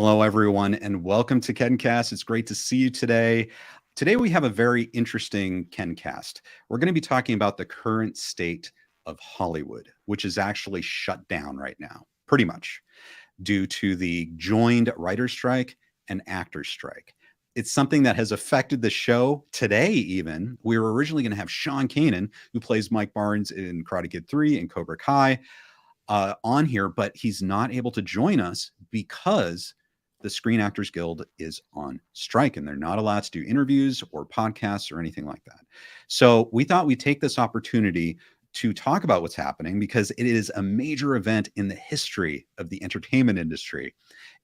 Hello, everyone, and welcome to KenCast. It's great to see you today. Today, we have a very interesting KenCast. We're going to be talking about the current state of Hollywood, which is actually shut down right now, pretty much, due to the joined writer's strike and actor's strike. It's something that has affected the show today, even. We were originally going to have Sean Kanan, who plays Mike Barnes in Karate Kid 3 and Cobra Kai, on here, but he's not able to join us because the Screen Actors Guild is on strike and they're not allowed to do interviews or podcasts or anything like that. So we thought we'd take this opportunity to talk about what's happening because it is a major event in the history of the entertainment industry.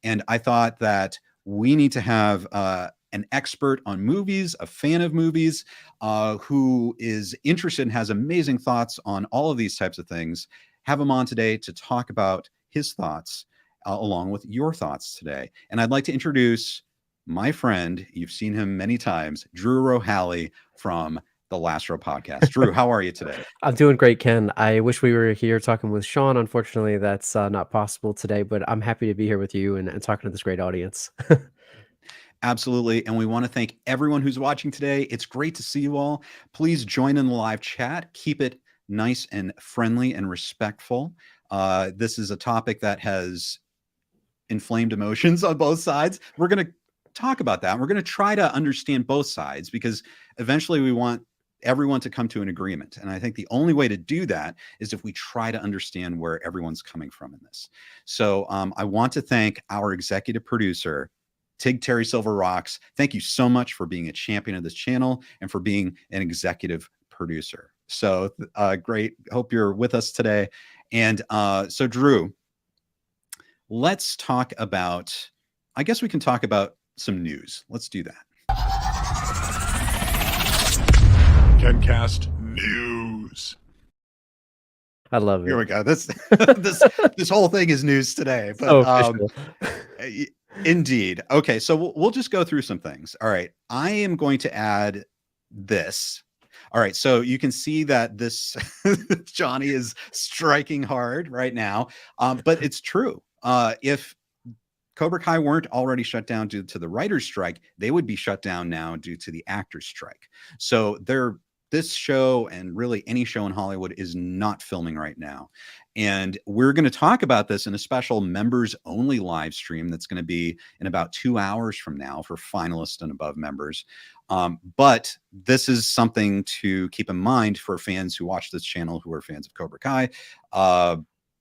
And I thought that we need to have an expert on movies, a fan of movies, who is interested and has amazing thoughts on all of these types of things. Have him on today to talk about his thoughts along with your thoughts today. And I'd like to introduce my friend. You've seen him many times, Drew Rohaly from the Last Row podcast. Drew, how are you today? I'm doing great, Ken. I wish we were here talking with Sean. Unfortunately, that's not possible today, but I'm happy to be here with you and talking to this great audience. Absolutely. And we want to thank everyone who's watching today. It's great to see you all. Please join in the live chat. Keep it nice and friendly and respectful. This is a topic that has inflamed emotions on both sides. We're going to talk about that. We're going to try to understand both sides because eventually we want everyone to come to an agreement. And I think the only way to do that is if we try to understand where everyone's coming from in this. So I want to thank our executive producer, Tig Terry Silver Rocks. Thank you so much for being a champion of this channel and for being an executive producer. So great. Hope you're with us today. And so Drew, let's talk about, I guess we can talk about some news. Let's do that. KenCast News. I love it. Here we go. This whole thing is news today. But indeed. Okay, so we'll just go through some things. All right. I am going to add this. All right, so you can see that this Johnny is striking hard right now, but it's true. If Cobra Kai weren't already shut down due to the writer's strike, they would be shut down now due to the actor's strike. So this show and really any show in Hollywood is not filming right now. And we're going to talk about this in a special members only live stream that's going to be in about 2 hours from now for finalists and above members. But this is something to keep in mind for fans who watch this channel who are fans of Cobra Kai.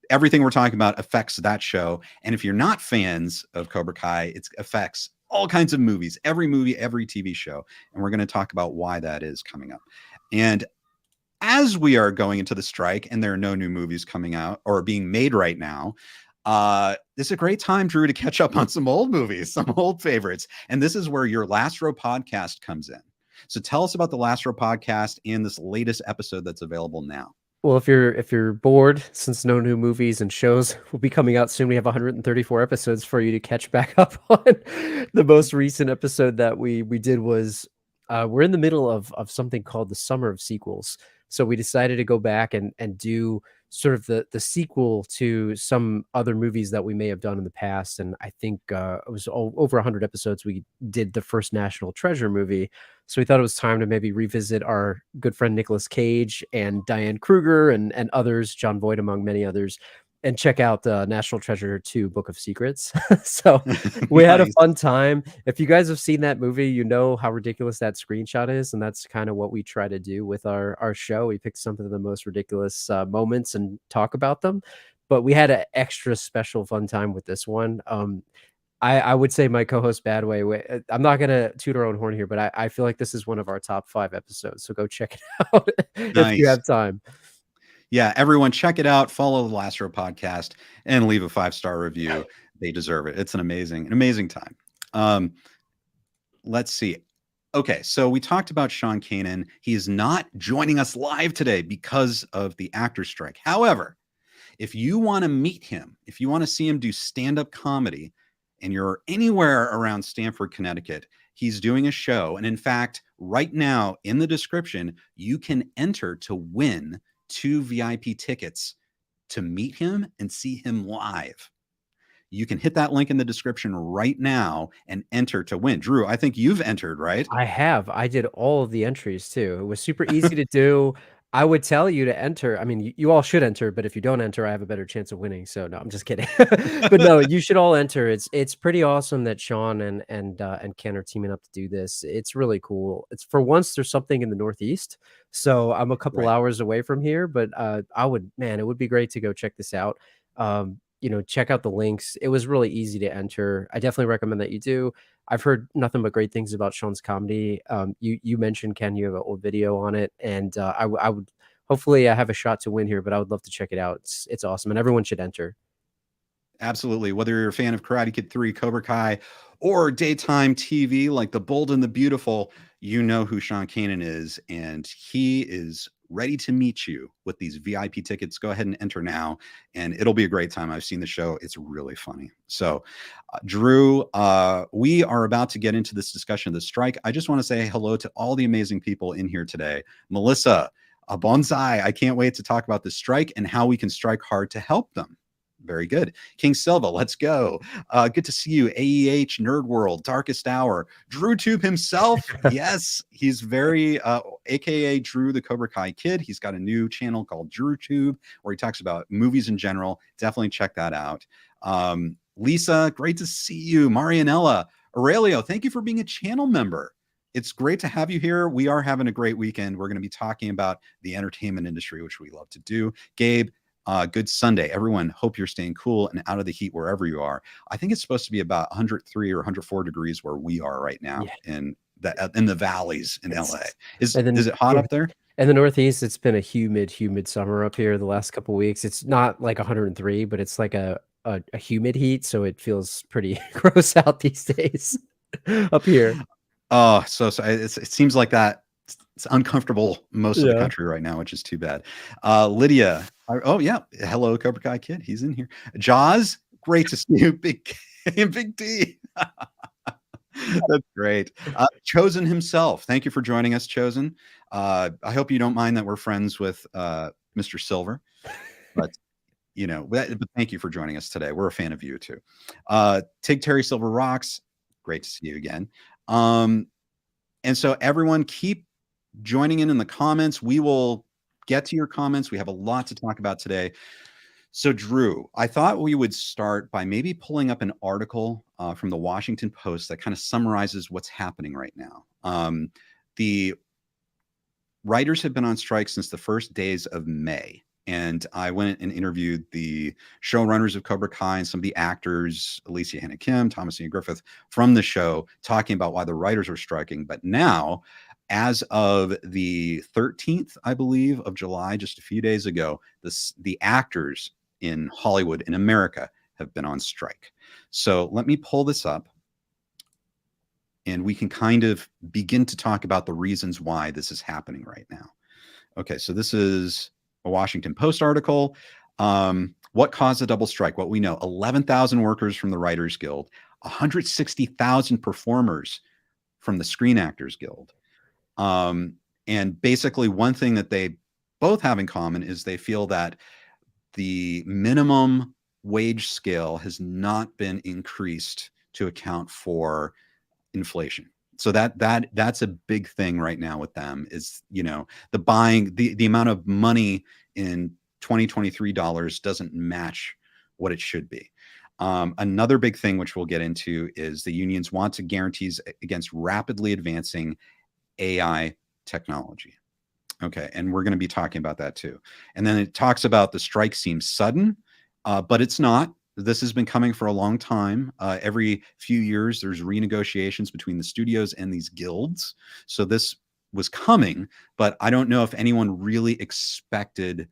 Everything we're talking about affects that show. And if you're not fans of Cobra Kai, it affects all kinds of movies, every movie, every TV show. And we're going to talk about why that is coming up. And as we are going into the strike and there are no new movies coming out or being made right now, this is a great time, Drew, to catch up on some old movies, some old favorites. And this is where your Last Row podcast comes in. So tell us about the Last Row podcast and this latest episode that's available now. Well, if you're bored, since no new movies and shows will be coming out soon, we have 134 episodes for you to catch back up on. The most recent episode that we did was we're in the middle of something called the Summer of Sequels. So we decided to go back and do sort of the sequel to some other movies that we may have done in the past. And I think it was over 100 episodes. We did the first National Treasure movie. So we thought it was time to maybe revisit our good friend Nicolas Cage and Diane Kruger and others, John Voight among many others, and check out National Treasure 2 Book of Secrets. So we had a fun time. If you guys have seen that movie, you know how ridiculous that screenshot is. And that's kind of what we try to do with our show. We pick some of the most ridiculous moments and talk about them. But we had an extra special fun time with this one. I would say my co-host Badway, I'm not going to toot our own horn here, but I feel like this is one of our top 5 episodes. So go check it out if you have time. Yeah, everyone check it out. Follow the Last Row podcast and leave a 5-star review. They deserve it. It's an amazing time. Let's see. Okay, so we talked about Sean Kanan. He is not joining us live today because of the actor strike. However, if you want to meet him, if you want to see him do stand-up comedy, and you're anywhere around Stamford, Connecticut, he's doing a show. And in fact, right now in the description, you can enter to win 2 VIP tickets to meet him and see him live. you can hit that link in the description right now and enter to win. Drew, I think you've entered, right? I have. I did all of the entries too. It was super easy to do. I would tell you to enter. I mean, you all should enter, but if you don't enter, I have a better chance of winning. So no, I'm just kidding. But no, you should all enter. It's pretty awesome that Sean and Ken are teaming up to do this. It's really cool. It's for once there's something in the Northeast. So I'm a couple Right. hours away from here, but it would be great to go check this out. Check out the links. It was really easy to enter. I definitely recommend that you do. I've heard nothing but great things about Sean's comedy. You mentioned, Ken, you have an old video on it, and I would hopefully I have a shot to win here, but I would love to check it out. It's awesome, and everyone should enter. Absolutely. Whether you're a fan of Karate Kid 3, Cobra Kai, or daytime TV like The Bold and the Beautiful, you know who Sean Kanan is, and he is ready to meet you with these VIP tickets. Go ahead and enter now, and it'll be a great time. I've seen the show. It's really funny. So, Drew, we are about to get into this discussion of the strike. I just want to say hello to all the amazing people in here today. Melissa, a bonsai. I can't wait to talk about the strike and how we can strike hard to help them. Very good. King Silva, let's go. Good to see you. AEH, Nerd World, Darkest Hour, Drew Tube himself. Yes, he's very, AKA Drew the Cobra Kai Kid. He's got a new channel called Drew Tube where he talks about movies in general. Definitely check that out. Lisa, great to see you. Marianella, Aurelio, thank you for being a channel member. It's great to have you here. We are having a great weekend. We're going to be talking about the entertainment industry, which we love to do. Gabe, good Sunday. Everyone, hope you're staying cool and out of the heat wherever you are. I think it's supposed to be about 103 or 104 degrees where we are right now in the valleys in LA. Is it hot up there? In the Northeast, it's been a humid summer up here the last couple of weeks. It's not like 103, but it's like a humid heat, so it feels pretty gross out these days up here. Oh, so it seems like that. It's uncomfortable most of the country right now, which is too bad. Lydia, oh yeah, hello Cobra Kai Kid, he's in here. Jaws, great to see you. Big K and Big D. That's great. Chosen himself, thank you for joining us, Chosen. I hope you don't mind that we're friends with Mr. Silver, but but thank you for joining us today. We're a fan of you too. Tig Terry Silver rocks. Great to see you again. And so everyone keep joining in the comments. We will get to your comments. We have a lot to talk about today. So Drew, I thought we would start by maybe pulling up an article from the Washington Post that kind of summarizes what's happening right now. The writers have been on strike since the first days of May. And I went and interviewed the showrunners of Cobra Kai and some of the actors, Alicia Hannah Kim, Thomas Ian Griffith, from the show, talking about why the writers were striking. But now, as of the 13th, I believe, of July, just a few days ago, the actors in Hollywood, in America, have been on strike. So let me pull this up, and we can kind of begin to talk about the reasons why this is happening right now. Okay, so this is a Washington Post article. What caused the double strike? What we know, 11,000 workers from the Writers Guild, 160,000 performers from the Screen Actors Guild. And basically one thing that they both have in common is they feel that the minimum wage scale has not been increased to account for inflation. So that's a big thing right now with them is, the buying, the amount of money in 2023 dollars doesn't match what it should be. Another big thing, which we'll get into, is the unions want to guarantees against rapidly advancing AI technology. Okay. And we're going to be talking about that too. And then it talks about the strike seems sudden, but it's not. This has been coming for a long time. Every few years, there's renegotiations between the studios and these guilds. So this was coming, but I don't know if anyone really expected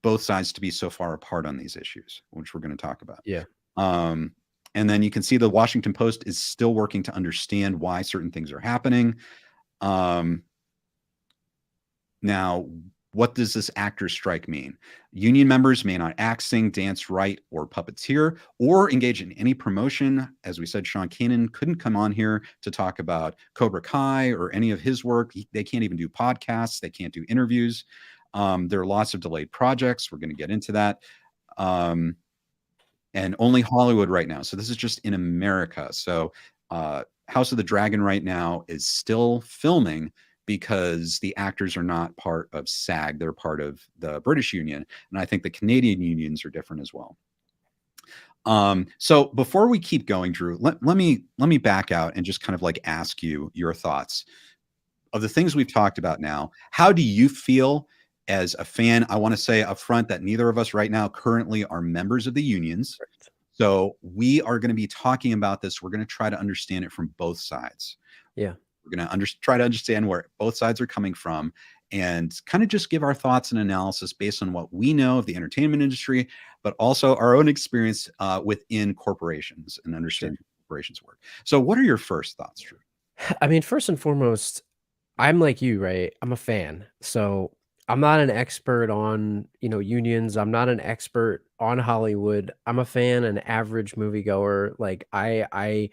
both sides to be so far apart on these issues, which we're going to talk about. Yeah. And then you can see the Washington Post is still working to understand why certain things are happening. Now, what does this actors strike mean? Union members may not act, sing, dance, write, or puppeteer, or engage in any promotion. As we said, Sean Kanan couldn't come on here to talk about Cobra Kai or any of his work. They can't even do podcasts. They can't do interviews. There are lots of delayed projects. We're going to get into that. and only Hollywood right now. So this is just in America. So House of the Dragon right now is still filming because the actors are not part of SAG. They're part of the British union. And I think the Canadian unions are different as well. So before we keep going, Drew, let me back out and just kind of like ask you your thoughts of the things we've talked about now. How do you feel as a fan? I want to say up front that neither of us right now currently are members of the unions. So we are going to be talking about this. We're going to try to understand it from both sides. Yeah. We're going to try to understand where both sides are coming from and kind of just give our thoughts and analysis based on what we know of the entertainment industry, but also our own experience within corporations and understanding how corporations work. So what are your first thoughts, Drew? I mean, first and foremost, I'm like you, right? I'm a fan. So I'm not an expert on, unions. I'm not an expert on Hollywood. I'm a fan, an average moviegoer. Like I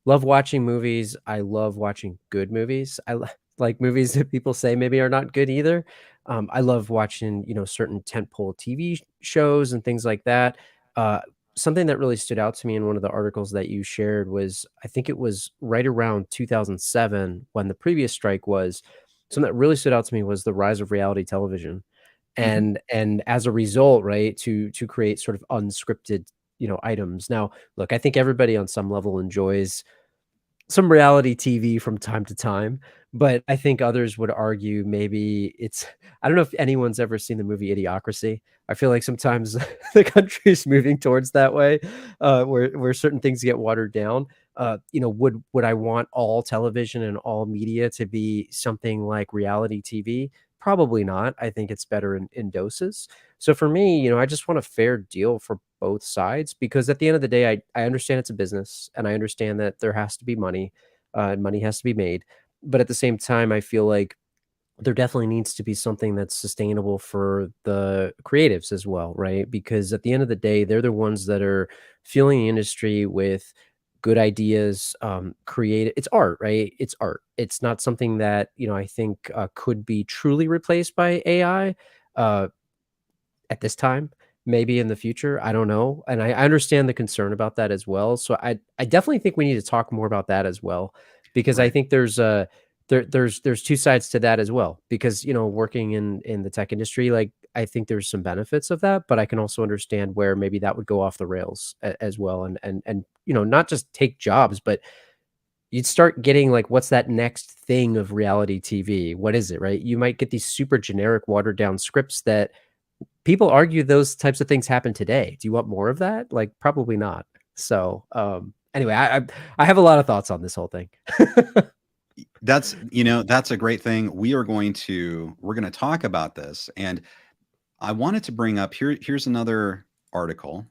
love watching movies. I love watching good movies. Like movies that people say maybe are not good either. I love watching, certain tentpole TV shows and things like that. Uh, Something that really stood out to me in one of the articles that you shared was, I think it was right around 2007 when the previous strike was. Something that really stood out to me was the rise of reality television, Mhm. and as a result, right, to create sort of unscripted, items. Now, look, I think everybody on some level enjoys some reality TV from time to time, but I think others would argue maybe it's I don't know if anyone's ever seen the movie Idiocracy. I feel like sometimes the country is moving towards that way, where certain things get watered down. Would I want all television and all media to be something like reality TV? Probably not. I think it's better in doses. So for me, I just want a fair deal for both sides because at the end of the day, I understand it's a business and I understand that there has to be money, and money has to be made. But at the same time, I feel like there definitely needs to be something that's sustainable for the creatives as well, right? Because at the end of the day, they're the ones that are fueling the industry with good ideas, create it's art, right? It's art. It's not something that, I think could be truly replaced by AI. Uh, at this time, maybe in the future, I don't know, and I understand the concern about that as well, so I definitely think we need to talk more about that as well, because I Right. think there's 2 sides to that as well, because, working in the tech industry, like, I think there's some benefits of that, but I can also understand where maybe that would go off the rails as well, and, not just take jobs, but you'd start getting, like, what's that next thing of reality TV? What is it, right? You might get these super generic watered down scripts that people argue those types of things happen today. Do you want more of that? Like, probably not. So, anyway, I have a lot of thoughts on this whole thing. That's a great thing. We're going to talk about this. And I wanted to bring up here's another article.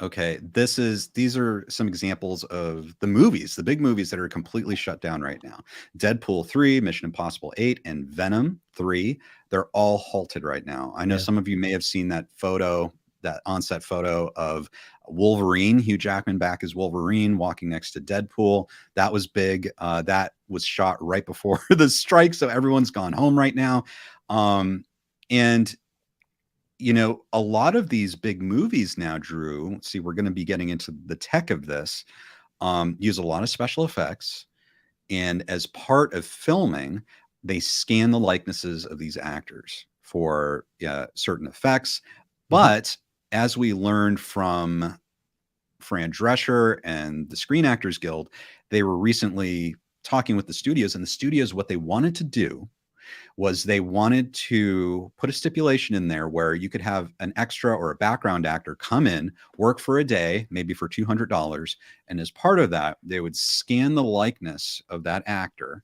Okay, these are some examples of the movies, the big movies that are completely shut down right now. Deadpool 3, Mission Impossible 8, and Venom 3. They're all halted right now. I know Yeah. some of you may have seen that photo, that on-set photo of Wolverine, Hugh Jackman back as Wolverine walking next to Deadpool. That was big. That was shot right before the strike, so everyone's gone home right now. And a lot of these big movies now, Drew, let's see, we're going to be getting into the tech of this, use a lot of special effects. And as part of filming, they scan the likenesses of these actors for certain effects. Mhm. But as we learned from Fran Drescher and the Screen Actors Guild, they were recently talking with the studios, and the studios, what they wanted to do was they wanted to put a stipulation in there where you could have an extra or a background actor come in, work for a day, maybe for $200. And as part of that, they would scan the likeness of that actor.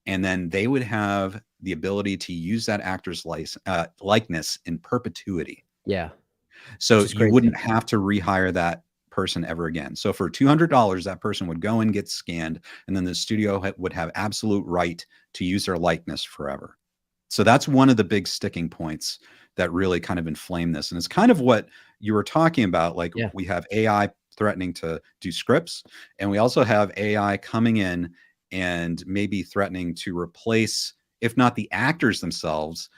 And then they would have the ability to use that actor's likeness in perpetuity. Yeah, which So is you crazy. wouldn't have to rehire that person ever again. So for $200, that person would go and get scanned, and then the studio would have absolute right to use their likeness forever. So that's one of the big sticking points that really kind of inflame this. And it's kind of what you were talking about. Like Yeah. we have AI threatening to do scripts, and we also have AI coming in and maybe threatening to replace, if not the actors themselves,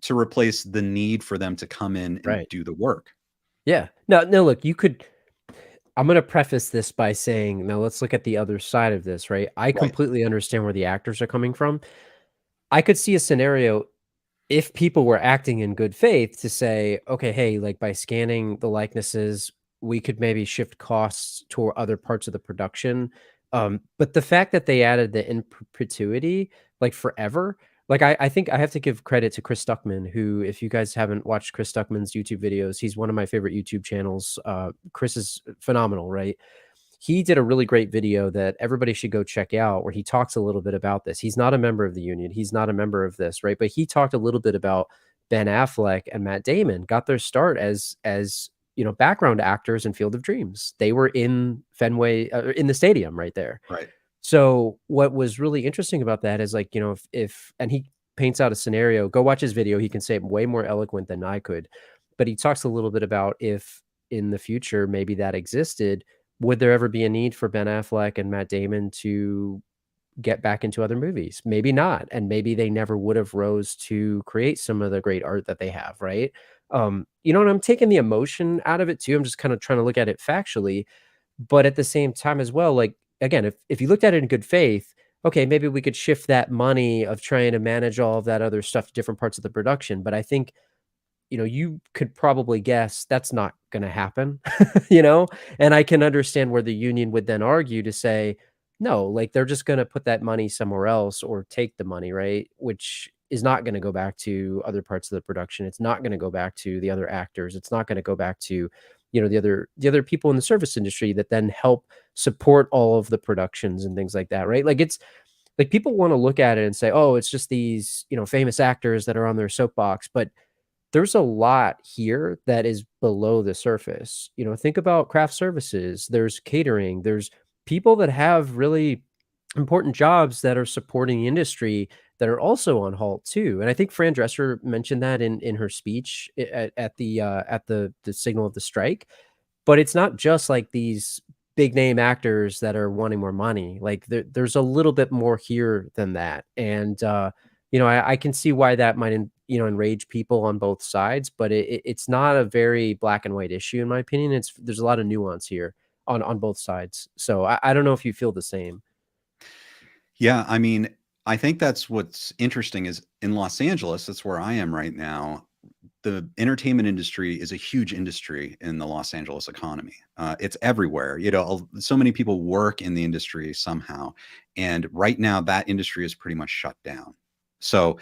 to replace the need for them to come in and Right. do the work. Yeah. No, no, look, I'm going to preface this by saying, now let's look at the other side of this, right? I Right. completely understand where the actors are coming from. I could see a scenario if people were acting in good faith to say, okay, hey, like by scanning the likenesses, we could maybe shift costs to other parts of the production. But the fact that they added the in perpetuity, like forever, like I think I have to give credit to Chris Stuckman, who, if you guys haven't watched Chris Stuckman's YouTube videos, he's one of my favorite YouTube channels. Chris is phenomenal, right? He did a really great video that everybody should go check out where he talks a little bit about this. He's not a member of the union. He's not a member of this, right? But he talked a little bit about Ben Affleck and Matt Damon got their start as background actors in Field of Dreams. They were in Fenway in the stadium right there. Right. So what was really interesting about that is like, if and he paints out a scenario, go watch his video. He can say it way more eloquent than I could. But he talks a little bit about if in the future maybe that existed, would there ever be a need for Ben Affleck and Matt Damon to get back into other movies? Maybe not. And maybe they never would have rose to create some of the great art that they have, right? And I'm taking the emotion out of it too. I'm just kind of trying to look at it factually. But at the same time as well, like again, if you looked at it in good faith, okay, maybe we could shift that money of trying to manage all of that other stuff to different parts of the production. But I think you could probably guess that's not going to happen, and I can understand where the union would then argue to say, no, like they're just going to put that money somewhere else or take the money, right? Which is not going to go back to other parts of the production. It's not going to go back to the other actors. It's not going to go back to, the other people in the service industry that then help support all of the productions and things like that, right? Like it's like people want to look at it and say, oh, it's just these, famous actors that are on their soapbox, but there's a lot here that is below the surface. Think about craft services. There's catering. There's people that have really important jobs that are supporting the industry that are also on halt too. And I think Fran Dresser mentioned that in her speech at the signal of the strike. But it's not just like these big name actors that are wanting more money. Like there's a little bit more here than that. And I can see why that might enrage people on both sides, but it's not a very black and white issue in my opinion. There's a lot of nuance here on both sides. So I don't know if you feel the same. Yeah, I mean, I think that's what's interesting is in Los Angeles, that's where I am right now. The entertainment industry is a huge industry in the Los Angeles economy. It's everywhere. So many people work in the industry somehow. And right now, that industry is pretty much shut down. So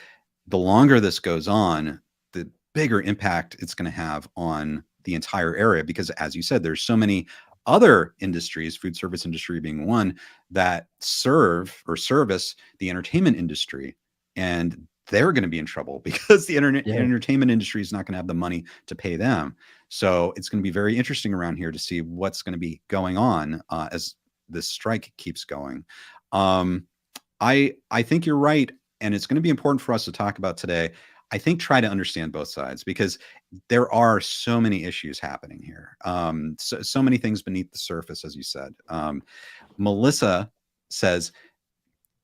the longer this goes on, the bigger impact it's going to have on the entire area. Because as you said, there's so many other industries, food service industry being one, that serve or service the entertainment industry. And they're going to be in trouble because the entertainment industry is not going to have the money to pay them. So it's going to be very interesting around here to see what's going to be going on as this strike keeps going. I think you're right. And it's going to be important for us to talk about today. I think try to understand both sides because there are so many issues happening here. So many things beneath the surface, as you said. Melissa says,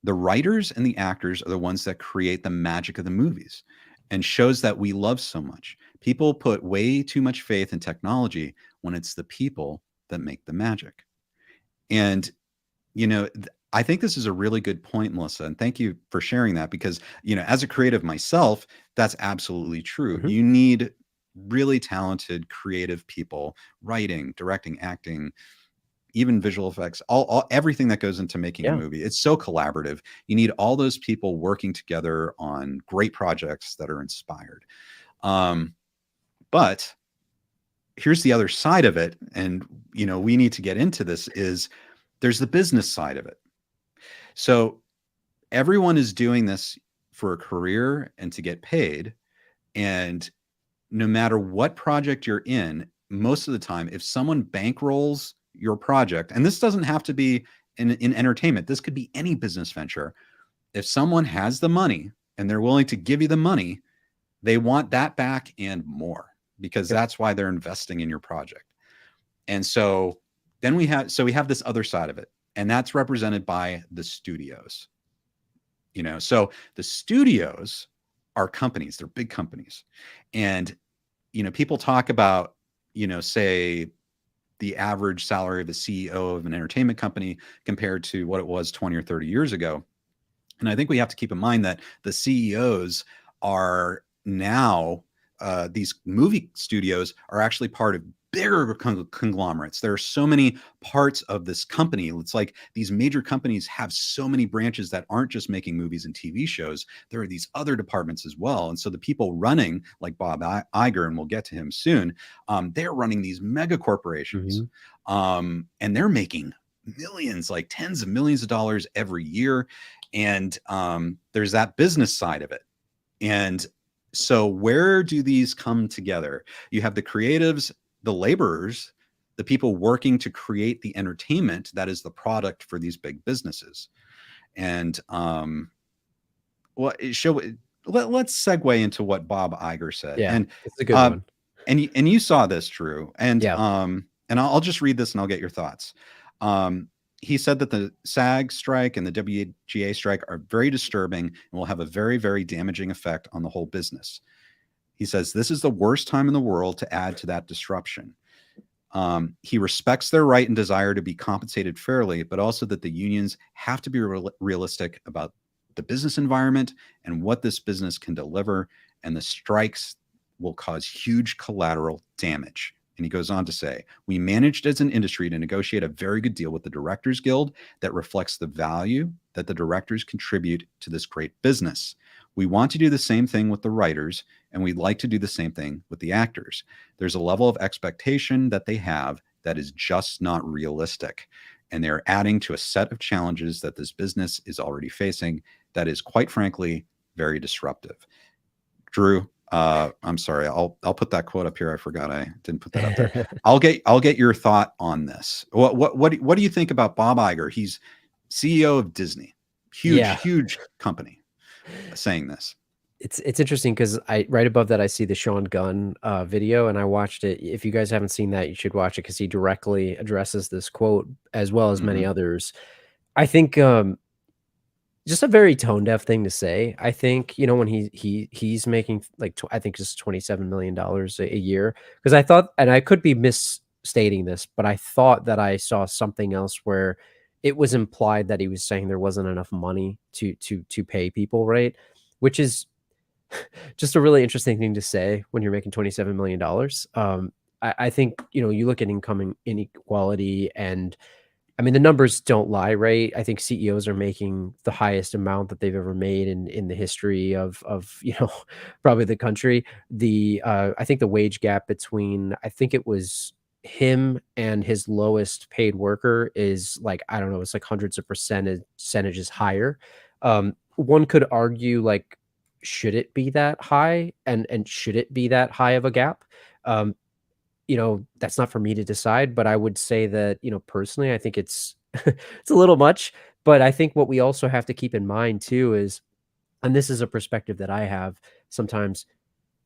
the writers and the actors are the ones that create the magic of the movies and shows that we love so much. People put way too much faith in technology when it's the people that make the magic. And, I think this is a really good point, Melissa, and thank you for sharing that because, as a creative myself, that's absolutely true. Mm-hmm. You need really talented, creative people, writing, directing, acting, even visual effects, everything that goes into making a movie. It's so collaborative. You need all those people working together on great projects that are inspired. But here's the other side of it. And, we need to get into this is there's the business side of it. So everyone is doing this for a career and to get paid. And no matter what project you're in, most of the time, if someone bankrolls your project, and this doesn't have to be in entertainment, this could be any business venture. If someone has the money and they're willing to give you the money, they want that back and more because that's why they're investing in your project. And so then we have this other side of it, and that's represented by the studios. So the studios are companies, they're big companies. And, people talk about say the average salary of a CEO of an entertainment company compared to what it was 20 or 30 years ago. And I think we have to keep in mind that the CEOs are now, these movie studios are actually part of bigger conglomerates. There are so many parts of this company. It's like these major companies have so many branches that aren't just making movies and TV shows. There are these other departments as well. And so the people running, like Bob Iger, and we'll get to him soon, they're running these mega corporations, and they're making millions, like tens of millions of dollars every year. And there's that business side of it. And so where do these come together? You have the creatives, the laborers, the people working to create the entertainment that is the product for these big businesses. And let's segue into what Bob Iger said. Yeah, and it's a good one. And you saw this, Drew. And Yeah. and I'll just read this and I'll get your thoughts. He said that the SAG strike and the WGA strike are very disturbing and will have a very, very damaging effect on the whole business. He says this is the worst time in the world to add to that disruption. He respects their right and desire to be compensated fairly, but also that the unions have to be realistic about the business environment and what this business can deliver, and the strikes will cause huge collateral damage. And he goes on to say, we managed as an industry to negotiate a very good deal with the Directors Guild that reflects the value that the directors contribute to this great business. We want to do the same thing with the writers, and we'd like to do the same thing with the actors. There's a level of expectation that they have that is just not realistic. And they're adding to a set of challenges that this business is already facing that is, quite frankly, very disruptive. Drew, I'm sorry. I'll put that quote up here. I forgot I didn't put that up there. I'll get your thought on this. What do you think about Bob Iger? He's CEO of Disney, huge company, saying this. It's interesting because right above that I see the Sean Gunn video, and I watched it. If you guys haven't seen that, you should watch it because he directly addresses this quote as well as many others. I think just a very tone deaf thing to say. I think, when he's making like I think just $27 million a year, because I thought, and I could be misstating this, but I thought that I saw something else where it was implied that he was saying there wasn't enough money to pay people, right? Which is just a really interesting thing to say when you're making $27 million. I think, you look at income inequality, and I mean, the numbers don't lie, right? I think CEOs are making the highest amount that they've ever made in the history of probably the country. I think the wage gap between, I think it was him and his lowest paid worker is like, I don't know, it's like hundreds of percentages higher. One could argue, like, should it be that high, and should it be that high of a gap? That's not for me to decide, but I would say that, personally, I think it's it's a little much. But I think what we also have to keep in mind too is, and this is a perspective that I have sometimes,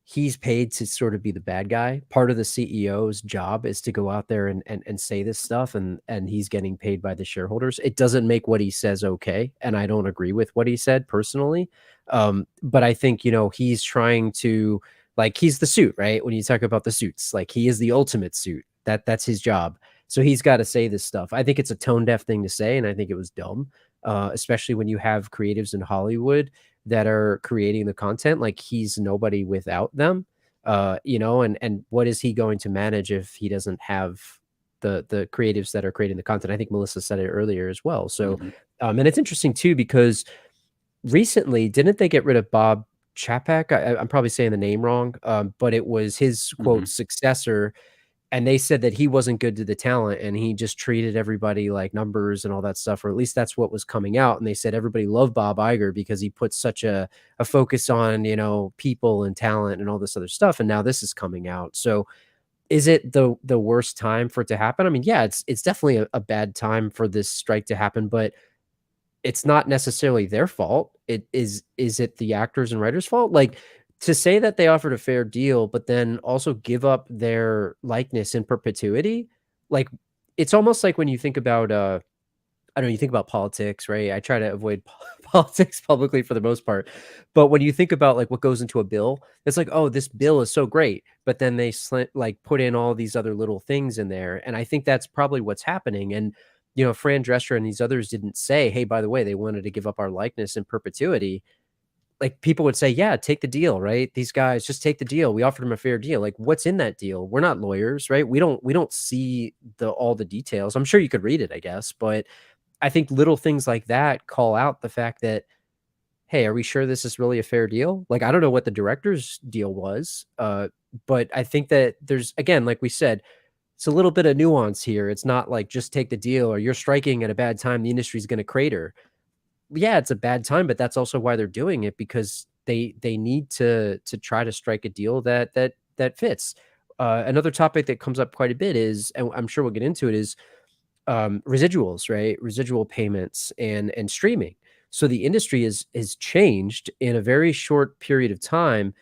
he's paid to sort of be the bad guy. Part of the CEO's job is to go out there and say this stuff, and he's getting paid by the shareholders. It doesn't make what he says okay, and I don't agree with what he said personally. But I think, he's trying to, like, he's the suit, right? When you talk about the suits, like, he is the ultimate suit. That's his job. So he's got to say this stuff. I think it's a tone deaf thing to say, and I think it was dumb, especially when you have creatives in Hollywood that are creating the content. Like, he's nobody without them, and what is he going to manage if he doesn't have the creatives that are creating the content? I think Melissa said it earlier as well. So, and it's interesting too, because recently, didn't they get rid of Bob Chapek? I'm probably saying the name wrong, but it was his quote successor, and they said that he wasn't good to the talent, and he just treated everybody like numbers and all that stuff, or at least that's what was coming out. And they said everybody loved Bob Iger because he put such a focus on, people and talent and all this other stuff. And now this is coming out. So is it the worst time for it to happen? I mean, yeah, it's definitely a bad time for this strike to happen, but it's not necessarily their fault. Is it the actors and writers' fault? Like, to say that they offered a fair deal, but then also give up their likeness in perpetuity. Like, it's almost like when you think about I don't know, you think about politics, right? I try to avoid politics publicly for the most part. But when you think about like what goes into a bill, it's like, oh, this bill is so great. But then they like put in all these other little things in there. And I think that's probably what's happening. And, Fran Drescher and these others didn't say, hey, by the way, they wanted to give up our likeness in perpetuity. Like people would say, yeah, take the deal, right? These guys just take the deal. We offered them a fair deal. Like what's in that deal? We're not lawyers, right? We don't see all the details. I'm sure you could read it, I guess, but I think little things like that call out the fact that, hey, are we sure this is really a fair deal? Like, I don't know what the director's deal was, but I think that there's, again, like we said, it's a little bit of nuance here. It's not like just take the deal or you're striking at a bad time, the industry's going to crater. Yeah, it's a bad time, but that's also why they're doing it, because they need to try to strike a deal that fits. Another topic that comes up quite a bit is, and I'm sure we'll get into it, is residuals, right? Residual payments and streaming. So the industry is changed in a very short period of time,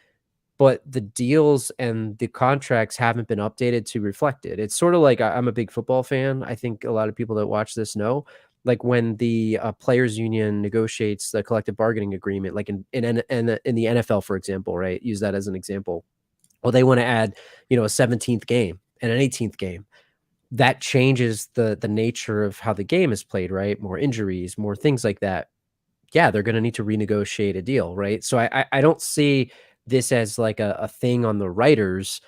but the deals and the contracts haven't been updated to reflect it. It's sort of like, I'm a big football fan. I think a lot of people that watch this know, like when the players union negotiates the collective bargaining agreement, like in the NFL, for example, right? Use that as an example. Well, they want to add, a 17th game and an 18th game. That changes the nature of how the game is played, right? More injuries, more things like that. Yeah, they're going to need to renegotiate a deal, right? So I don't see this as like a thing on the writers.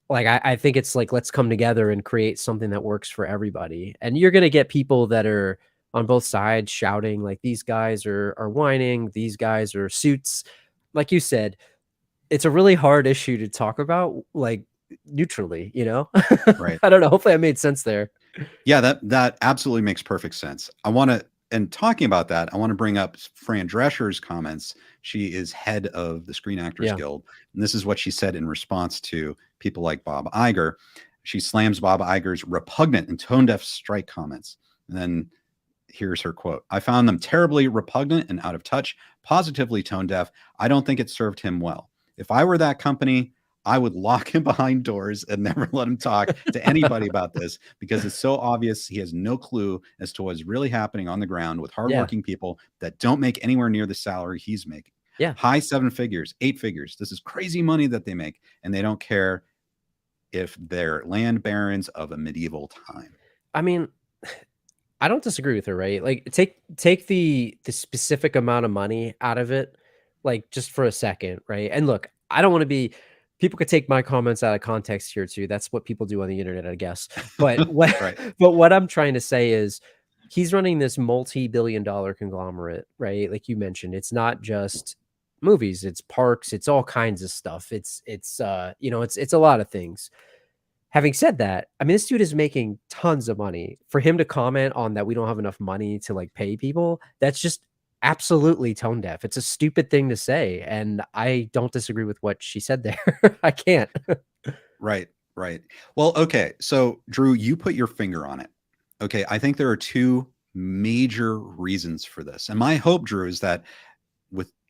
Like I think it's like, let's come together and create something that works for everybody. And you're going to get people that are on both sides shouting like, these guys are whining, these guys are suits. Like you said, it's a really hard issue to talk about, like neutrally, Right. I don't know. Hopefully I made sense there. Yeah, that absolutely makes perfect sense. And talking about that, I want to bring up Fran Drescher's comments. She is head of the Screen Actors Yeah. Guild. And this is what she said in response to people like Bob Iger. She slams Bob Iger's repugnant and tone-deaf strike comments. And then here's her quote. I found them terribly repugnant and out of touch, positively tone-deaf. I don't think it served him well. If I were that company, I would lock him behind doors and never let him talk to anybody about this, because it's so obvious he has no clue as to what's really happening on the ground with hardworking people that don't make anywhere near the salary he's making. Yeah. High 7 figures, 8 figures. This is crazy money that they make, and they don't care if they're land barons of a medieval time. I mean, I don't disagree with her, right? Like take the specific amount of money out of it, like just for a second, right? And look, I don't want to be, people could take my comments out of context here too. That's what people do on the internet, I guess. But Right. but what I'm trying to say is he's running this multi-billion-dollar conglomerate, right? Like you mentioned, it's not just movies, it's parks, it's all kinds of stuff. It's it's a lot of things. Having said that, I mean, this dude is making tons of money. For him to comment on that we don't have enough money to like pay people, that's just absolutely tone deaf. It's a stupid thing to say, and I don't disagree with what she said there. I can't. Right. Well, okay. So, Drew, you put your finger on it. Okay. I think there are two major reasons for this. And my hope, Drew, is that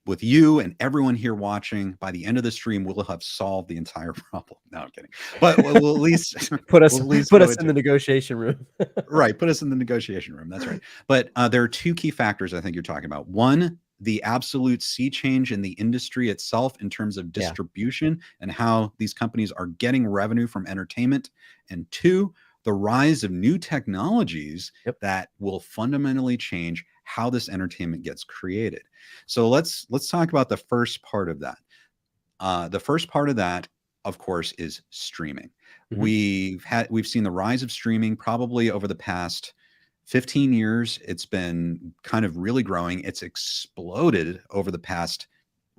with you and everyone here watching, by the end of the stream, we'll have solved the entire problem. No, I'm kidding. But we'll at least put us in the negotiation room. Right. Put us in the negotiation room. That's right. But there are two key factors I think you're talking about. One, the absolute sea change in the industry itself in terms of distribution and how these companies are getting revenue from entertainment. And two, the rise of new technologies that will fundamentally change how this entertainment gets created. So let's talk about the first part of that. The first part of that, of course, is streaming. Mm-hmm. We've seen the rise of streaming probably over the past 15 years. It's been kind of really growing. It's exploded over the past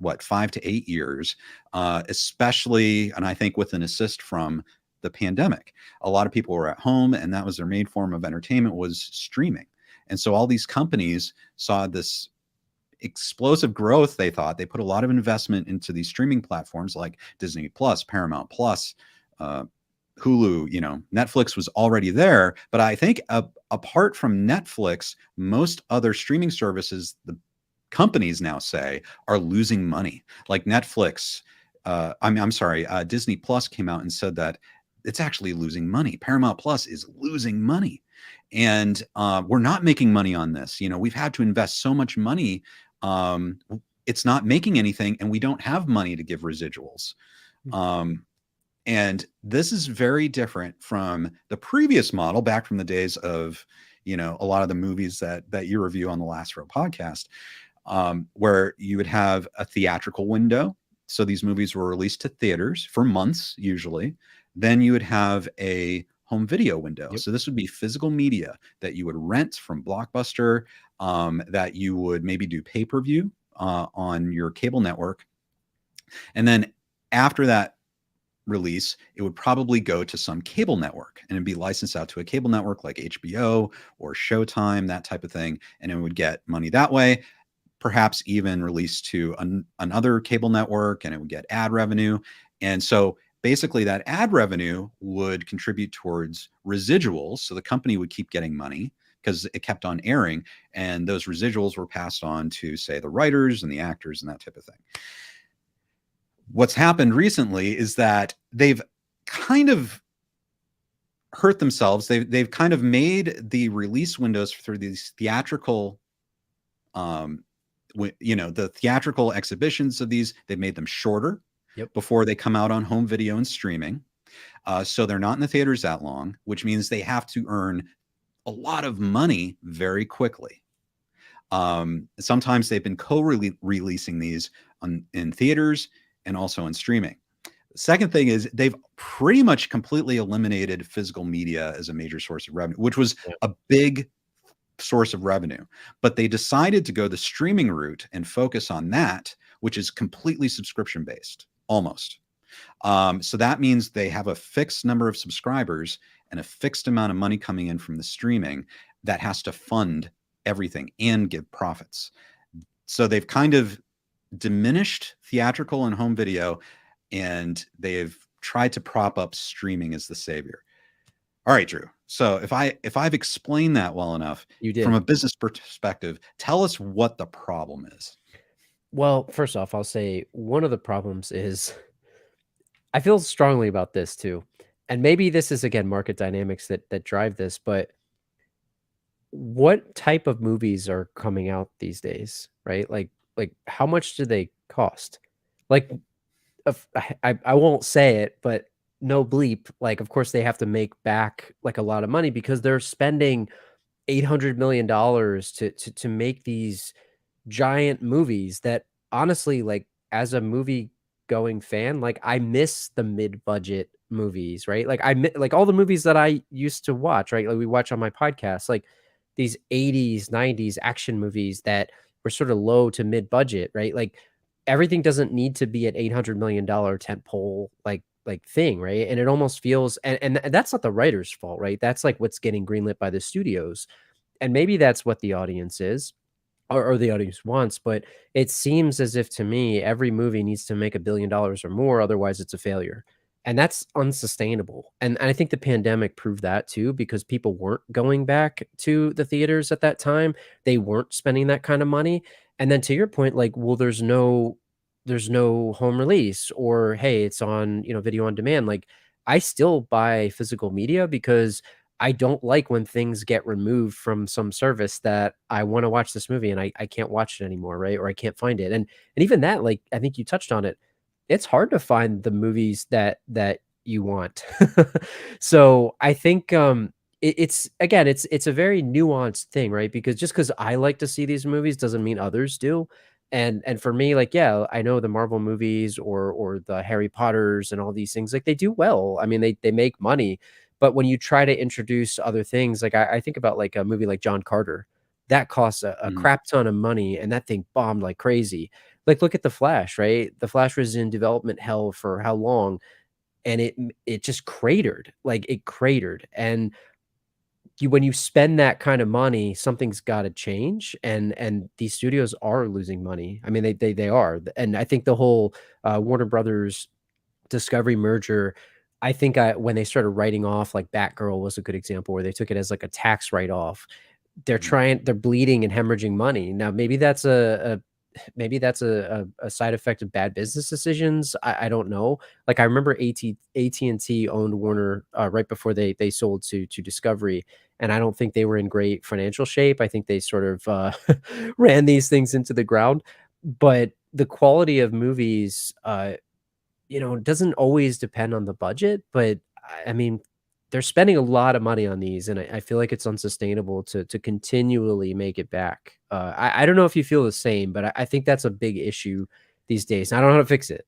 5 to 8 years, especially, and I think with an assist from the pandemic. A lot of people were at home, and that was their main form of entertainment, was streaming. And so all these companies saw this explosive growth. They thought they put a lot of investment into these streaming platforms like Disney Plus, Paramount Plus, Hulu. Netflix was already there. But I think apart from Netflix, most other streaming services, the companies now say, are losing money. Like Netflix, Disney Plus came out and said that it's actually losing money. Paramount Plus is losing money. and we're not making money on this. We've had to invest so much money. It's not making anything, and we don't have money to give residuals. And this is very different from the previous model back from the days of, a lot of the movies that you review on the Last Row podcast, where you would have a theatrical window. So these movies were released to theaters for months, usually. Then you would have a home video window. Yep. So this would be physical media that you would rent from Blockbuster, that you would maybe do pay-per-view on your cable network. And then after that release, it would probably go to some cable network and it'd be licensed out to a cable network like HBO or Showtime, that type of thing. And it would get money that way, perhaps even released to another cable network, and it would get ad revenue. And so basically that ad revenue would contribute towards residuals. So the company would keep getting money because it kept on airing, and those residuals were passed on to, say, the writers and the actors and that type of thing. What's happened recently is that they've kind of hurt themselves. They've kind of made the release windows through these theatrical, the theatrical exhibitions of these, they've made them shorter before they come out on home video and streaming. So they're not in the theaters that long, which means they have to earn a lot of money very quickly. Sometimes they've been co-releasing these in theaters and also in streaming. The second thing is they've pretty much completely eliminated physical media as a major source of revenue, which was a big source of revenue. But they decided to go the streaming route and focus on that, which is completely subscription based, almost. So that means they have a fixed number of subscribers and a fixed amount of money coming in from the streaming that has to fund everything and give profits. So they've kind of diminished theatrical and home video, and they've tried to prop up streaming as the savior. All right, Drew. So if I've explained that well enough, You did. From a business perspective, tell us what the problem is. Well, first off, I'll say one of the problems is I feel strongly about this too. And maybe this is again market dynamics that drive this, but what type of movies are coming out these days, right? Like how much do they cost? Like I won't say it, but no bleep. Like, of course, they have to make back like a lot of money because they're spending $800 million to make these giant movies that honestly, like as a movie going fan, like I miss the mid-budget movies, right? Like like all the movies that I used to watch, right? Like we watch on my podcast, like these 80s, 90s action movies that were sort of low to mid-budget, right? Like everything doesn't need to be an $800 million tentpole like thing, right? And it almost feels and that's not the writer's fault, right? That's like what's getting greenlit by the studios. And maybe that's what the audience is or the audience wants, but it seems as if to me every movie needs to make $1 billion or more, otherwise it's a failure. And that's unsustainable. And I think the pandemic proved that too, because people weren't going back to the theaters at that time. They weren't spending that kind of money. And then to your point, like, well, there's no home release, or hey, it's on, video on demand. Like I still buy physical media because I don't like when things get removed from some service that I want to watch this movie and I can't watch it anymore, right? Or I can't find it. And even that, like I think you touched on it, it's hard to find the movies that you want. So I think it's again, it's a very nuanced thing, right? Because just because I like to see these movies doesn't mean others do. And for me, like, yeah, I know the Marvel movies or the Harry Potters and all these things, like they do well. I mean, they make money. But when you try to introduce other things, like I think about like a movie like John Carter, that costs a crap ton of money, and that thing bombed like crazy. Like look at The Flash, right? The Flash was in development hell for how long, and it just cratered, like it cratered. And when you spend that kind of money, something's got to change, and these studios are losing money. I mean, they are, and I think the whole Warner Brothers Discovery merger. I think when they started writing off, like Batgirl was a good example where they took it as like a tax write off. They're bleeding and hemorrhaging money. Now, maybe that's a maybe that's a side effect of bad business decisions. I don't know. Like I remember AT&T owned Warner right before they sold to Discovery, and I don't think they were in great financial shape. I think they sort of ran these things into the ground. But the quality of movies, doesn't always depend on the budget. But I mean, they're spending a lot of money on these, and I feel like it's unsustainable to continually make it back. I don't know if you feel the same, but I think that's a big issue these days. I don't know how to fix it.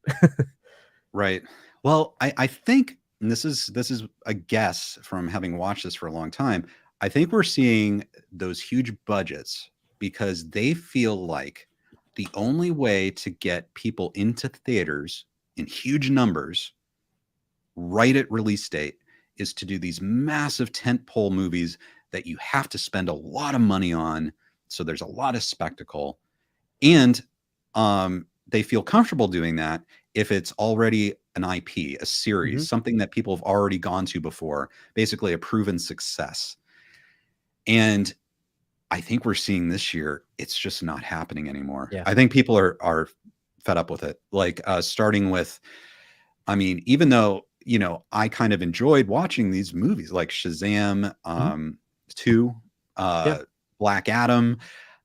Right. Well, I think, and this is a guess from having watched this for a long time. I think we're seeing those huge budgets because they feel like the only way to get people into theaters in huge numbers right at release date is to do these massive tentpole movies that you have to spend a lot of money on. So there's a lot of spectacle, and they feel comfortable doing that if it's already an IP, a series, something that people have already gone to before, basically a proven success. And I think we're seeing this year, it's just not happening anymore. Yeah. I think people are fed up with it. Like starting with, I mean, even though, I kind of enjoyed watching these movies like Shazam 2, Black Adam,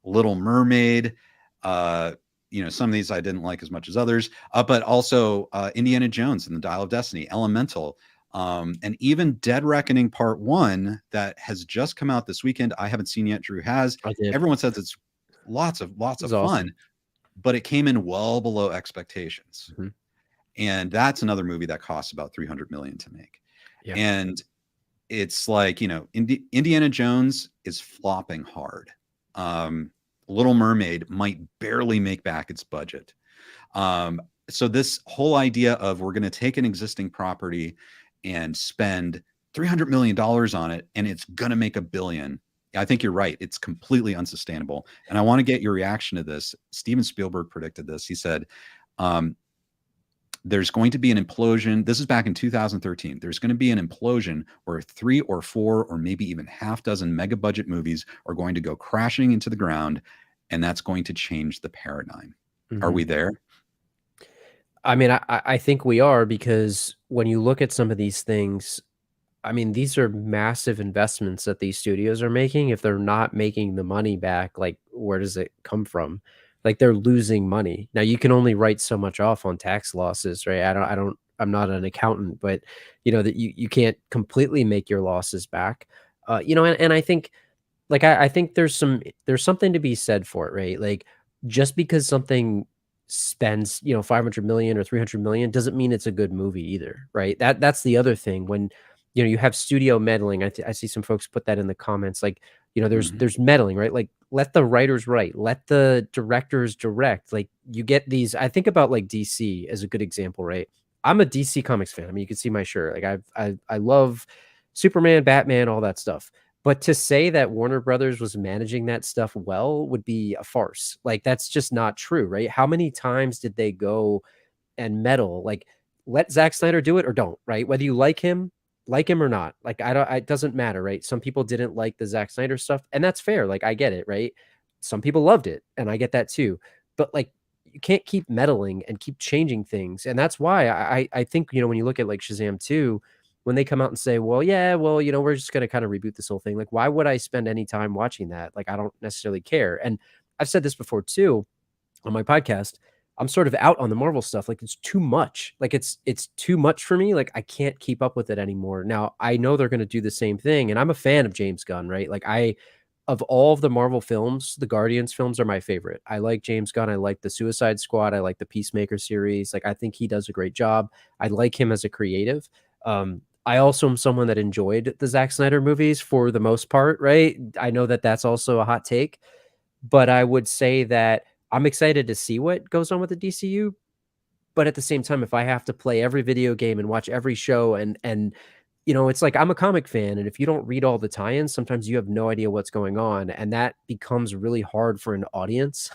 Little Mermaid, some of these I didn't like as much as others, but also Indiana Jones and the Dial of Destiny, Elemental, and even Dead Reckoning Part 1 that has just come out this weekend. I haven't seen yet. Drew has. I did. Everyone says it's lots of fun, awesome. but it came in well below expectations. And that's another movie that costs about $300 million to make. Yeah. And it's like, Indiana Jones is flopping hard. Little Mermaid might barely make back its budget. So this whole idea of we're going to take an existing property and spend $300 million on it, and it's going to make $1 billion. I think you're right. It's completely unsustainable. And I want to get your reaction to this. Steven Spielberg predicted this. He said, there's going to be an implosion. This is back in 2013. There's going to be an implosion where 3 or 4 or maybe even half dozen mega budget movies are going to go crashing into the ground, and that's going to change the paradigm. Are we there? I mean, I think we are, because when you look at some of these things, I mean, these are massive investments that these studios are making. If they're not making the money back, like, where does it come from? Like, they're losing money. Now, you can only write so much off on tax losses, right? I'm not an accountant, but that you can't completely make your losses back. And I think, like, I think there's something to be said for it, right? Like, just because something spends 500 million or 300 million doesn't mean it's a good movie either, right? That's the other thing. When you have studio meddling, I see some folks put that in the comments, like, there's meddling, right? Like, let the writers write, let the directors direct. Like, you get these, I think about like DC as a good example, right? I'm a DC Comics fan. I mean, you can see my shirt. Like, I love Superman, Batman, all that stuff. But to say that Warner Brothers was managing that stuff well would be a farce. Like, that's just not true, right? How many times did they go and meddle? Like, let Zack Snyder do it or don't, right? Whether you like him or not. Like, it doesn't matter, right? Some people didn't like the Zack Snyder stuff, and that's fair. Like, I get it, right? Some people loved it, and I get that too. But like, you can't keep meddling and keep changing things. And that's why I think, when you look at like Shazam 2, when they come out and say, well, we're just going to kind of reboot this whole thing. Like, why would I spend any time watching that? Like, I don't necessarily care. And I've said this before too on my podcast. I'm sort of out on the Marvel stuff. Like, it's too much. Like, it's too much for me. Like, I can't keep up with it anymore. Now, I know they're going to do the same thing, and I'm a fan of James Gunn, right? Like, of all of the Marvel films, the Guardians films are my favorite. I like James Gunn. I like the Suicide Squad. I like the Peacemaker series. Like, I think he does a great job. I like him as a creative. I also am someone that enjoyed the Zack Snyder movies for the most part, right? I know that that's also a hot take, but I would say that I'm excited to see what goes on with the DCU. But at the same time, if I have to play every video game and watch every show and it's like, I'm a comic fan, and if you don't read all the tie-ins, sometimes you have no idea what's going on, and that becomes really hard for an audience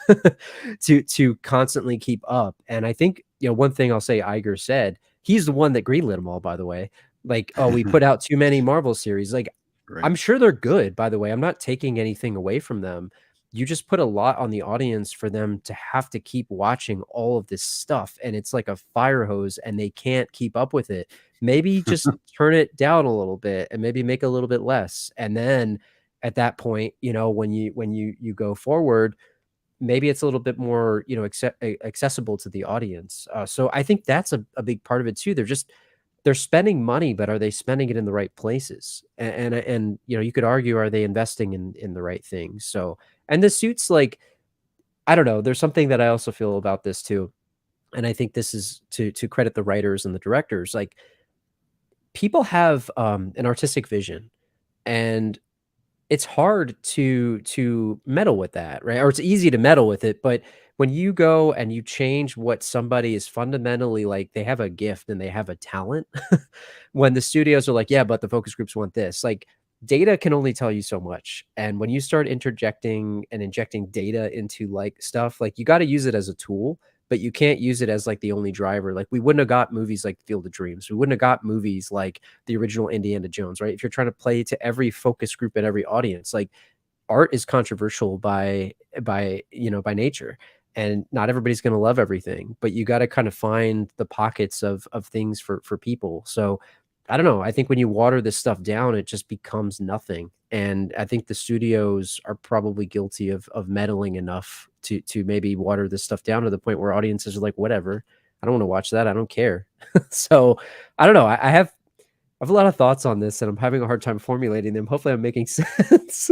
to constantly keep up. And I think, one thing I'll say, Iger said, he's the one that greenlit them all, by the way. Like, oh, we put out too many Marvel series. Like, right. I'm sure they're good, by the way. I'm not taking anything away from them. you just put a lot on the audience for them to have to keep watching all of this stuff, and it's like a fire hose and they can't keep up with it. Maybe just turn it down a little bit and maybe make a little bit less, and then at that point, when you go forward, maybe it's a little bit more, accessible to the audience. So I think that's a big part of it too. They're spending money, but are they spending it in the right places? And you could argue, are they investing in the right things? So, and the suits, like, I don't know, there's something that I also feel about this too. And I think this is to credit the writers and the directors. Like, people have an artistic vision, and it's hard to meddle with that, right? Or it's easy to meddle with it, but when you go and you change what somebody is fundamentally like, they have a gift and they have a talent. When the studios are like, yeah, but the focus groups want this, like, data can only tell you so much. And when you start interjecting and injecting data into like stuff, like, you got to use it as a tool, but you can't use it as like the only driver. Like, we wouldn't have got movies like Field of Dreams. We wouldn't have got movies like the original Indiana Jones, right? If you're trying to play to every focus group and every audience, like, art is controversial by nature, and not everybody's going to love everything, but you got to kind of find the pockets of things for people. So I don't know. I think when you water this stuff down, it just becomes nothing. And I think the studios are probably guilty of meddling enough to maybe water this stuff down to the point where audiences are like, whatever, I don't want to watch that. I don't care. So I don't know. I have a lot of thoughts on this, and I'm having a hard time formulating them. Hopefully I'm making sense.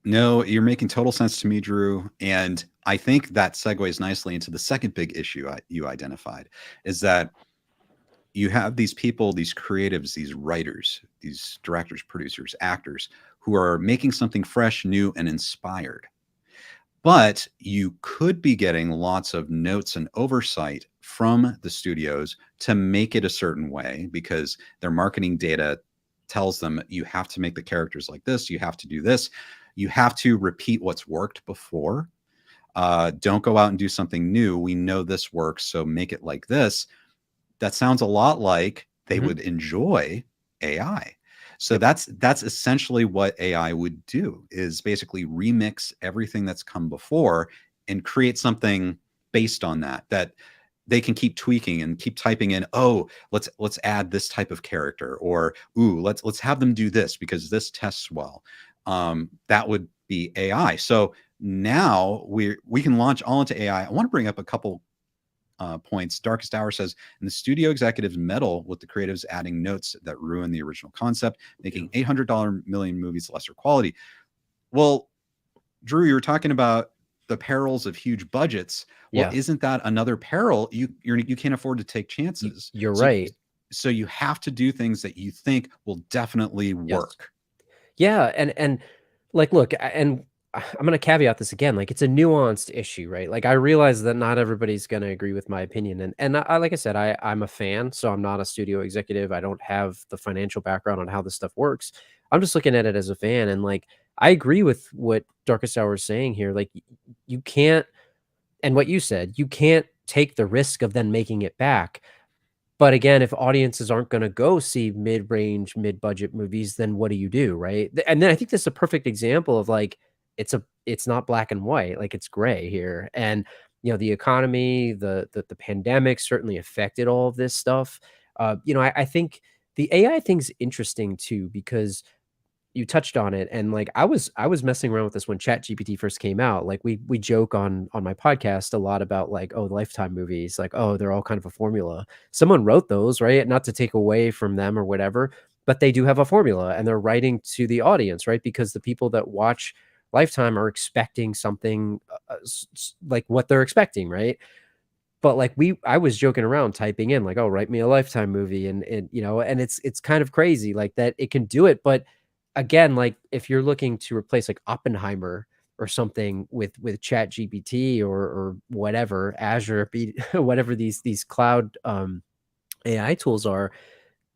No, you're making total sense to me, Drew. And I think that segues nicely into the second big issue you identified, is that you have these people, these creatives, these writers, these directors, producers, actors, who are making something fresh, new, and inspired. But you could be getting lots of notes and oversight from the studios to make it a certain way, because their marketing data tells them you have to make the characters like this, you have to do this, you have to repeat what's worked before. Don't go out and do something new. We know this works, so make it like this. That sounds a lot like they would enjoy AI. So that's essentially what AI would do, is basically remix everything that's come before and create something based on that they can keep tweaking and keep typing in, oh, let's add this type of character, or ooh, let's have them do this because this tests well. That would be AI. So now we can launch all into AI. I want to bring up a couple points. Darkest Hour says, and the studio executives meddle with the creatives, adding notes that ruin the original concept, making $800 million movies lesser quality. Well, Drew, you were talking about the perils of huge budgets. Well, isn't that another peril? You can't afford to take chances. You're right. So you have to do things that you think will definitely work. Yeah, and like, look, and I'm going to caveat this again. Like, it's a nuanced issue, right? Like, I realize that not everybody's going to agree with my opinion. And I, like I said, I'm a fan, so I'm not a studio executive. I don't have the financial background on how this stuff works. I'm just looking at it as a fan. And like, I agree with what Darkest Hour is saying here. Like, you can't, and what you said, you can't take the risk of then making it back. But again, if audiences aren't going to go see mid-range, mid-budget movies, then what do you do, right? And then I think this is a perfect example of like, it's not black and white, like, it's gray here. And the economy, the pandemic certainly affected all of this stuff. I think the AI thing's interesting too, because you touched on it, and like, I was messing around with this when ChatGPT first came out. Like, we joke on my podcast a lot about like, oh, Lifetime movies, like, oh, they're all kind of a formula. Someone wrote those, right? Not to take away from them or whatever, but they do have a formula, and they're writing to the audience, right? Because the people that watch Lifetime are expecting something like what they're expecting, right? But like, I was joking around typing in like, oh, write me a Lifetime movie, and it's kind of crazy like that it can do it. But again, like, if you're looking to replace like Oppenheimer or something with Chat GPT or whatever, Azure, whatever these cloud AI tools are,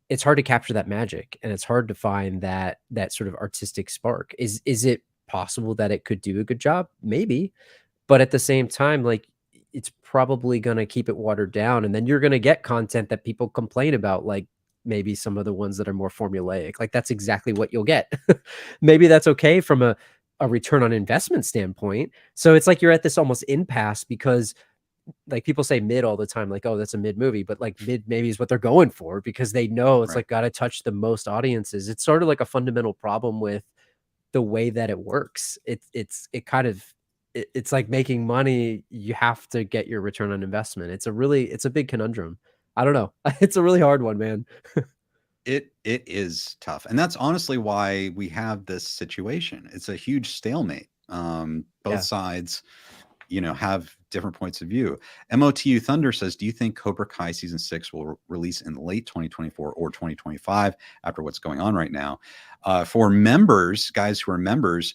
it's hard to capture that magic, and it's hard to find that sort of artistic spark. Is it possible that it could do a good job? Maybe. But at the same time, like, it's probably going to keep it watered down, and then you're going to get content that people complain about, like maybe some of the ones that are more formulaic. Like, that's exactly what you'll get. Maybe that's okay from a a return on investment standpoint. So it's like you're at this almost impasse because like people say mid all the time, like, oh, that's a mid movie, but like mid maybe is what they're going for because they know it's Right. like got to touch the most audiences. It's sort of like a fundamental problem with the way that it works. It's like making money. You have to get your return on investment. It's a big conundrum. I don't know. It's a really hard one, man. It is tough, and that's honestly why we have this situation. It's a huge stalemate. Both Yeah. sides, have different points of view. MOTU Thunder says, do you think Cobra Kai season 6 will release in late 2024 or 2025 after what's going on right now? For members, guys who are members,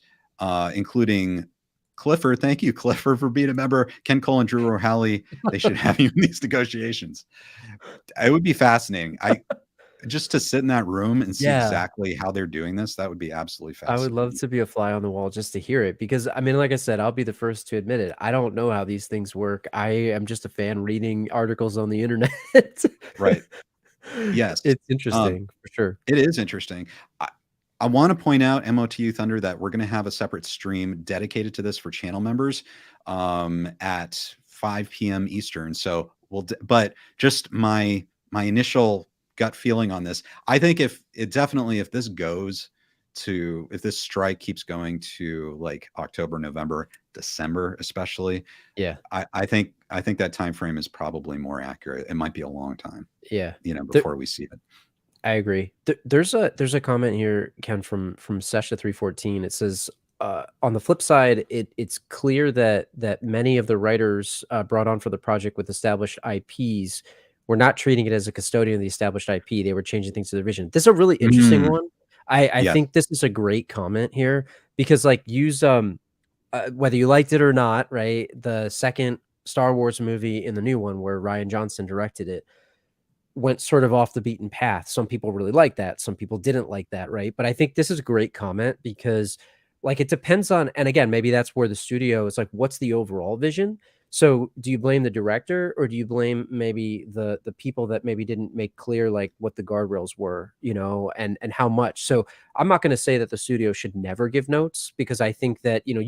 including Clifford, thank you, Clifford, for being a member. Ken Cole and Drew Rohaly, they should have you in these negotiations. It would be fascinating. Just to sit in that room and see Yeah. exactly how they're doing this, that would be absolutely I would love fascinating. to be a fly on the wall just to hear it because I mean, like I said, I'll be the first to admit it. I don't know how these things work. I am just a fan reading articles on the internet. Right. Yes. It's interesting for sure. It is interesting. I want to point out, MOTU Thunder, that we're going to have a separate stream dedicated to this for channel members at 5 p.m. Eastern. So but just my initial gut feeling on this, I think if this strike keeps going to like October, November, December, especially, Yeah. I think that time frame is probably more accurate. It might be a long time, Yeah. before we see it. I agree. There's a comment here, Ken, from Sesha 314. It says, on the flip side, it's clear that many of the writers brought on for the project with established IPs were not treating it as a custodian of the established IP. They were changing things to their vision. This is a really interesting one. I Yes. think this is a great comment here because like use whether you liked it or not, right? The second Star Wars movie in the new one where Rian Johnson directed it went sort of off the beaten path. Some people really like that. Some people didn't like that, right? But I think this is a great comment because like it depends on, and again, maybe that's where the studio is like, what's the overall vision? So do you blame the director or do you blame maybe the people that maybe didn't make clear like what the guardrails were, and how much? So I'm not going to say that the studio should never give notes because I think that, we'll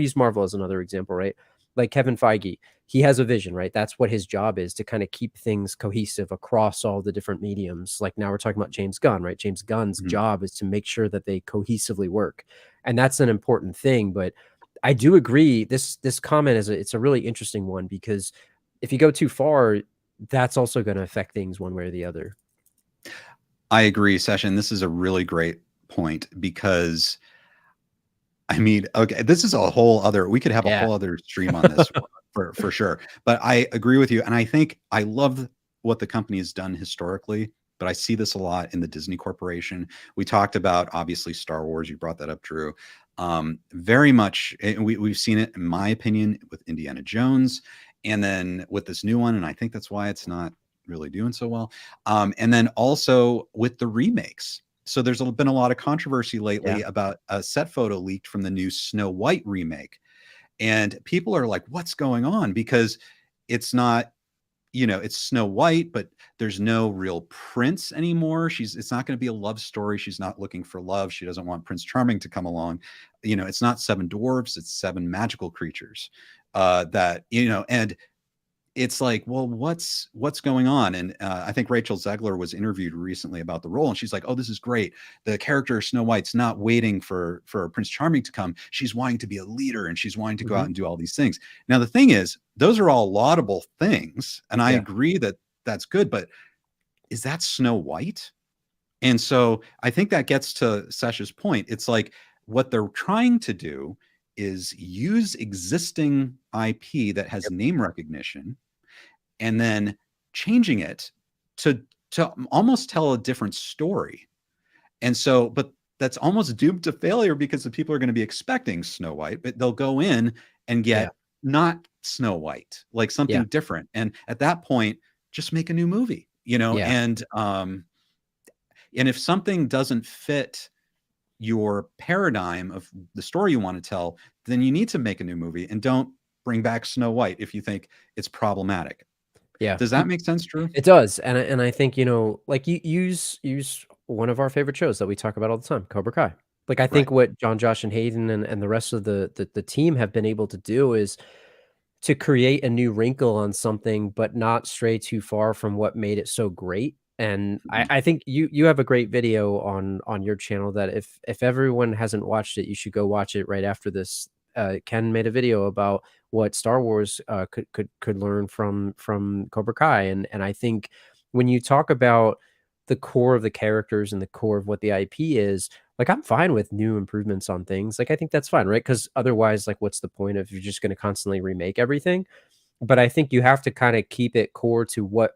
use Marvel as another example, right? Like Kevin Feige, he has a vision, right? That's what his job is, to kind of keep things cohesive across all the different mediums. Like now we're talking about James Gunn, right? James Gunn's job is to make sure that they cohesively work. And that's an important thing. But I do agree. This comment it's a really interesting one because if you go too far, that's also going to affect things one way or the other. I agree, Session. This is a really great point because I mean, okay, this is a whole other, we could have a whole other stream on this for sure. But I agree with you. And I think I love what the company has done historically, but I see this a lot in the Disney Corporation. We talked about, obviously, Star Wars. You brought that up, Drew. Very much, and we've seen it, in my opinion, with Indiana Jones, and then with this new one. And I think that's why it's not really doing so well. And then also with the remakes. So there's been a lot of controversy lately about a set photo leaked from the new Snow White remake. And people are like, what's going on? Because it's not, it's Snow White, but there's no real prince anymore. It's not going to be a love story. She's not looking for love. She doesn't want Prince Charming to come along. It's not 7 dwarfs. It's 7 magical creatures and it's like, well, what's going on? And I think Rachel Zegler was interviewed recently about the role, and she's like, oh, this is great. The character Snow White's not waiting for Prince Charming to come. She's wanting to be a leader, and she's wanting to go out and do all these things. Now, the thing is, those are all laudable things, and I agree that that's good, but is that Snow White? And so I think that gets to Sesha's point. It's like what they're trying to do is use existing IP that has name recognition and then changing it to almost tell a different story. And so, but that's almost doomed to failure because the people are going to be expecting Snow White, but they'll go in and get not Snow White, like something different. And at that point, just make a new movie, and if something doesn't fit your paradigm of the story you want to tell, then you need to make a new movie and don't bring back Snow White if you think it's problematic. Yeah. Does that make sense, Drew? It does. And I think, like you use one of our favorite shows that we talk about all the time, Cobra Kai. Like, I Right. think what John, Josh, and Hayden and the rest of the team have been able to do is to create a new wrinkle on something, but not stray too far from what made it so great. And Mhm. I think you have a great video on your channel that if everyone hasn't watched it, you should go watch it right after this. Ken made a video about what Star Wars could learn from Cobra Kai, and I think when you talk about the core of the characters and the core of what the IP is, like, I'm fine with new improvements on things. Like, I think that's fine, right? Because otherwise, like, what's the point if you're just going to constantly remake everything? But I think you have to kind of keep it core to what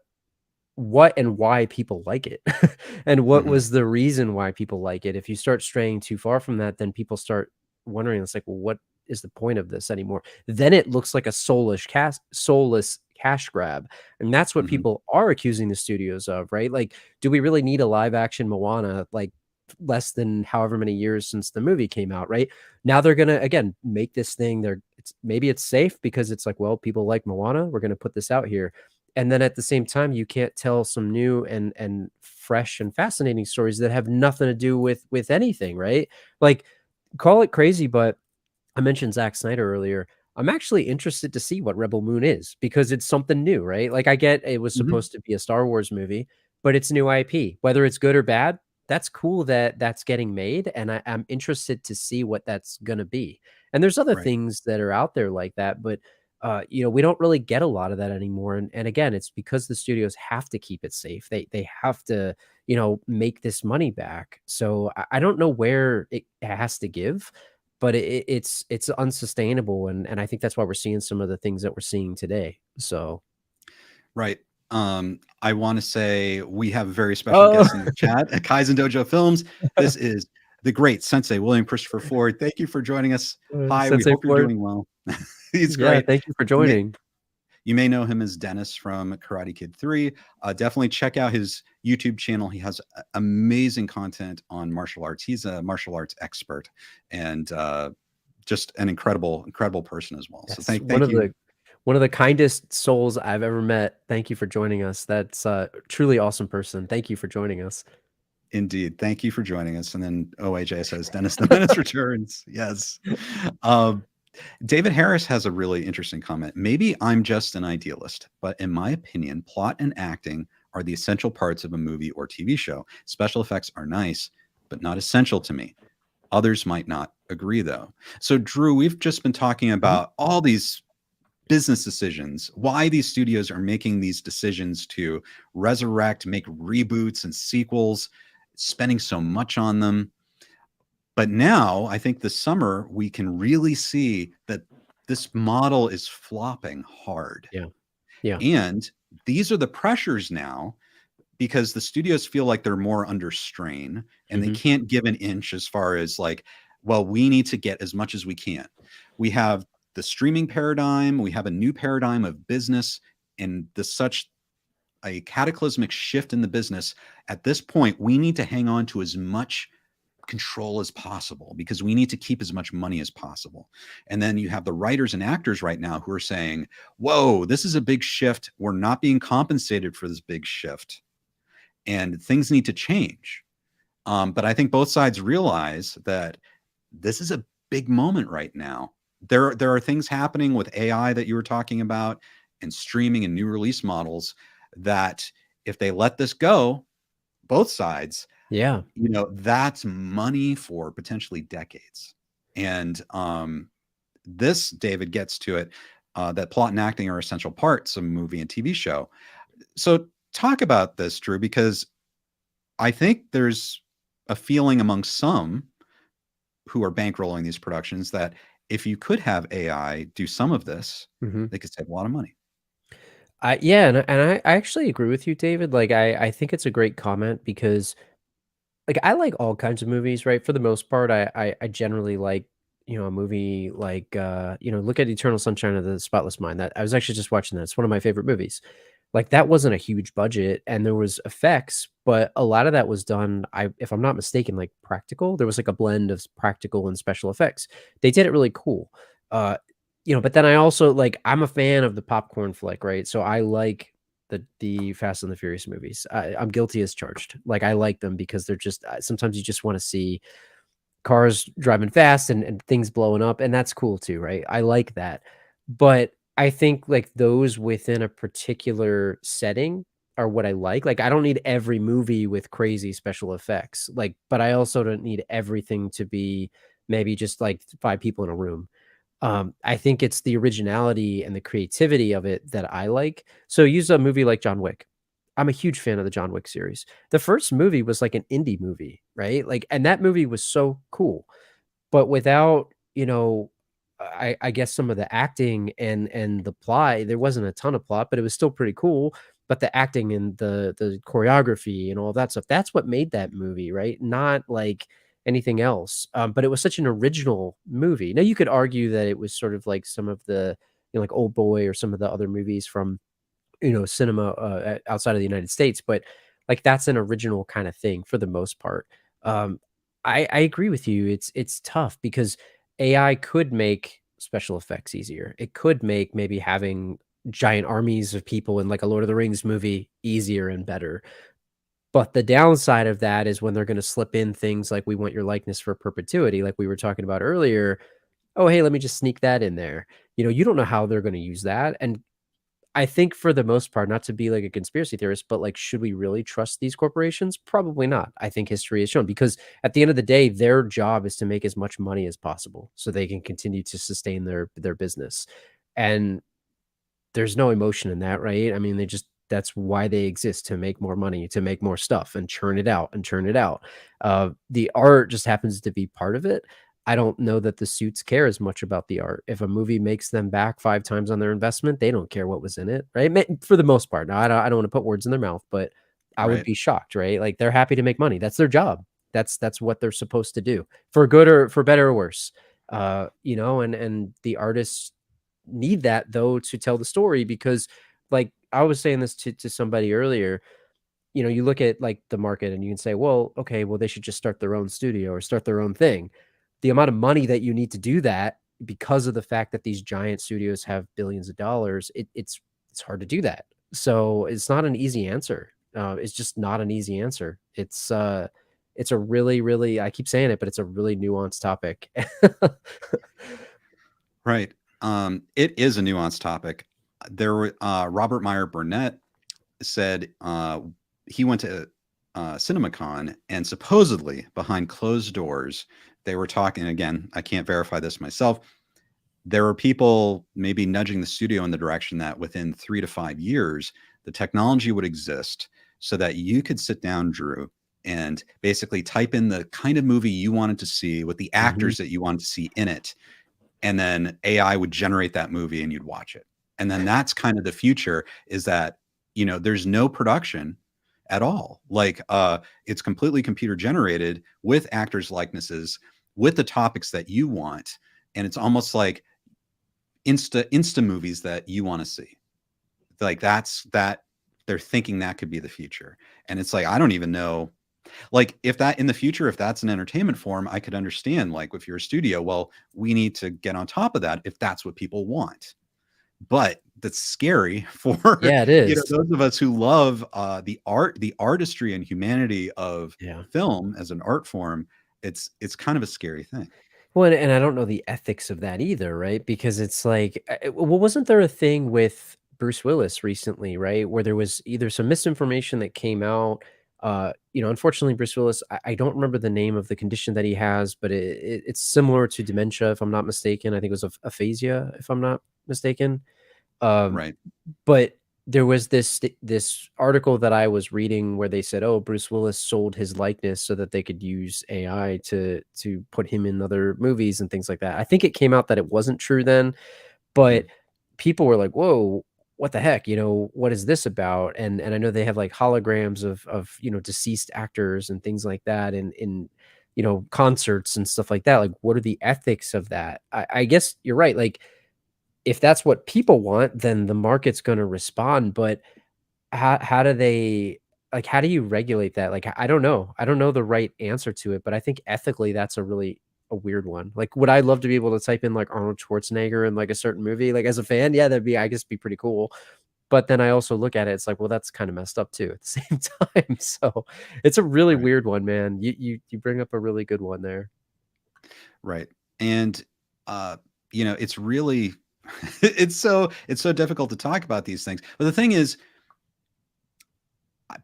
and why people like it and what Mhm. was the reason why people like it. If you start straying too far from that, then people start wondering, it's like, well, what is the point of this anymore? Then it looks like a soulless cash grab. And that's what Mhm. people are accusing the studios of, right? Like, do we really need a live action Moana, like, less than however many years since the movie came out, right? Now they're gonna again make this thing, maybe it's safe because it's like, well, people like Moana, we're gonna put this out here. And then at the same time, you can't tell some new and fresh and fascinating stories that have nothing to do with anything, right? Like, call it crazy, but I mentioned Zack Snyder earlier. I'm actually interested to see what Rebel Moon is because it's something new, right? Like, I get it was Mhm. supposed to be a Star Wars movie, but it's new IP. Whether it's good or bad, that's cool that that's getting made, and I'm interested to see what that's gonna be. And there's other Right. things that are out there like that, but we don't really get a lot of that anymore. And again, it's because the studios have to keep it safe. They have to, make this money back. So I don't know where it has to give, but it's unsustainable, and I think that's why we're seeing some of the things that we're seeing today. So Right. I want to say we have a very special oh, guest in the chat at Kaizen Dojo Films. This is the great Sensei William Christopher Ford. Thank you for joining us. Hi, we Sensei hope you're Ford. doing well. He's Yeah, great. thank you for You may joining. you may know him as Dennis from Karate Kid 3. Definitely check out his YouTube channel. He has amazing content on martial arts. He's a martial arts expert and just an incredible person as well. So Yes, thank you. one of the kindest souls I've ever met. Thank you for joining us. That's a truly awesome person. Thank you for joining us. Indeed. Thank you for joining us. And then OAJ says Dennis the Menace returns. Yes. Um, David Harris has a really interesting comment. Maybe I'm just an idealist, but in my opinion, plot and acting are the essential parts of a movie or TV show. Special effects are nice, but not essential to me. Others might not agree, though. So, Drew, we've just been talking Mhm. about all these business decisions, why these studios are making these decisions to resurrect, make reboots and sequels, spending so much on them. But now I think this summer we can really see that this model is flopping hard. Yeah. Yeah. And these are the pressures now because the studios feel like they're more under strain and they Mhm. can't give an inch as far as like, well, we need to get as much as we can. We have the streaming paradigm, we have a new paradigm of business, and the such a cataclysmic shift in the business. At this point, we need to hang on to as much control as possible because we need to keep as much money as possible. And then you have the writers and actors right now who are saying, whoa, this is a big shift. We're not being compensated for this big shift and things need to change. But I think both sides realize that this is a big moment right now. There are things happening with AI that you were talking about and streaming and new release models that if they let this go, both sides, Yeah. that's money for potentially decades. And this, David, gets to it that plot and acting are essential parts of a movie and TV show. So talk about this, Drew, because I think there's a feeling among some who are bankrolling these productions that if you could have AI do some of this, Mhm. they could save a lot of money. Yeah, and I actually agree with you, David. Like, I think it's a great comment because, like, I like all kinds of movies, right? For the most part, I generally like, a movie like, look at Eternal Sunshine of the Spotless Mind. That I was actually just watching that. It's one of my favorite movies. Like, that wasn't a huge budget and there was effects, but a lot of that was done, if I'm not mistaken, like, practical. There was, like, a blend of practical and special effects. They did it really cool. Uh, but then I also like, I'm a fan of the popcorn flick, right? So I like the Fast and the Furious movies. I'm guilty as charged. Like, I like them because they're just sometimes you just want to see cars driving fast and things blowing up, and that's cool too, right? I like that. But I think like those within a particular setting are what I like. Like I don't need every movie with crazy special effects. Like, but I also don't need everything to be maybe just like 5 people in a room. I think it's the originality and the creativity of it that I like. So use a movie like John Wick. I'm a huge fan of the John Wick series. The first movie was like an indie movie, right? Like, and that movie was so cool. But without, I guess some of the acting and the plot, there wasn't a ton of plot, but it was still pretty cool. But the acting and the choreography and all that stuff, that's what made that movie, right? Not like anything else. But it was such an original movie. Now you could argue that it was sort of like some of the, like Old Boy or some of the other movies from cinema outside of the United States, but like that's an original kind of thing for the most part. Um, I agree with you. It's tough because AI could make special effects easier. It could make maybe having giant armies of people in like a Lord of the Rings movie easier and better. But the downside of that is when they're going to slip in things like we want your likeness for perpetuity, like we were talking about earlier. Oh, hey, let me just sneak that in there. You don't know how they're going to use that. And I think for the most part, not to be like a conspiracy theorist, but like, should we really trust these corporations? Probably not. I think history has shown because at the end of the day, their job is to make as much money as possible so they can continue to sustain their business. And there's no emotion in that, right? I mean, that's why they exist, to make more money, to make more stuff and churn it out and churn it out. The art just happens to be part of it. I don't know that the suits care as much about the art. If a movie makes them back 5 times on their investment, they don't care what was in it, right? For the most part. Now, I don't want to put words in their mouth, but I would Right. be shocked, right? Like they're happy to make money. That's their job. That's what they're supposed to do, for good or for better or worse. And the artists need that though to tell the story because, like I was saying this to somebody earlier, you look at like the market and you can say, well, okay, well, they should just start their own studio or start their own thing. The amount of money that you need to do that, because of the fact that these giant studios have billions of dollars, it's hard to do that. So it's not an easy answer. It's just not an easy answer. It's a really, really, I keep saying it, but it's a really nuanced topic. Right. It is a nuanced topic. Robert Meyer Burnett said he went to CinemaCon, and supposedly behind closed doors, they were talking again. I can't verify this myself. There were people maybe nudging the studio in the direction that within 3 to 5 years, the technology would exist so that you could sit down, Drew, and basically type in the kind of movie you wanted to see with the actors that you wanted to see in it. And then AI would generate that movie and you'd watch it. And then that's kind of the future, is that, there's no production at all. Like it's completely computer generated with actors' likenesses, with the topics that you want. And it's almost like insta movies that you want to see. Like that they're thinking that could be the future. And it's like, I don't even know. Like if that in the future, if that's an entertainment form, I could understand, like if you're a studio, well, we need to get on top of that if that's what people want. But that's scary for Yeah, it is. those of us who love the art, the artistry and humanity of Yeah. film as an art form. It's kind of a scary thing. Well, and I don't know the ethics of that either, right? Because it's like, well, wasn't there a thing with Bruce Willis recently, right? Where there was either some misinformation that came out. Unfortunately, Bruce Willis, I don't remember the name of the condition that he has, but it's similar to dementia, if I'm not mistaken. I think it was aphasia, if I'm not mistaken. Um, Right. but there was this article that I was reading where they said, "Oh, Bruce Willis sold his likeness so that they could use AI to put him in other movies and things like that." I think it came out that it wasn't true then, but Mhm. people were like, "Whoa, what the heck? What is this about?" And I know they have like holograms of deceased actors and things like that in concerts and stuff like that. Like, what are the ethics of that? I guess you're right. Like, if that's what people want, then the market's going to respond. But how do they, like, how do you regulate that? Like, I don't know. I don't know the right answer to it, but I think ethically that's a weird one. Like, would I love to be able to type in like Arnold Schwarzenegger in like a certain movie? Like as a fan, yeah, I guess be pretty cool. But then I also look at it, it's like, well, that's kind of messed up too at the same time. So it's a really Right. weird one, man. You bring up a really good one there. Right. And it's really it's so difficult to talk about these things. But the thing is,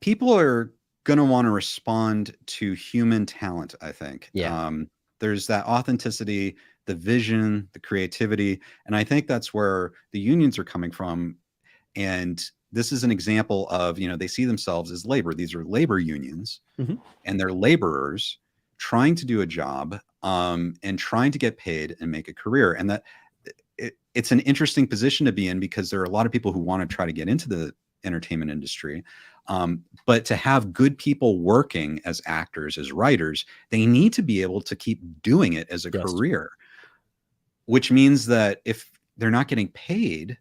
people are going to want to respond to human talent, I think. Yeah. There's that authenticity, the vision, the creativity, and I think that's where the unions are coming from. And this is an example of, they see themselves as labor. These are labor unions, Mhm. and they're laborers trying to do a job, and trying to get paid and make a career. And that it's an interesting position to be in, because there are a lot of people who want to try to get into the entertainment industry. But to have good people working as actors, as writers, they need to be able to keep doing it as a Yes. career, which means that if they're not getting paid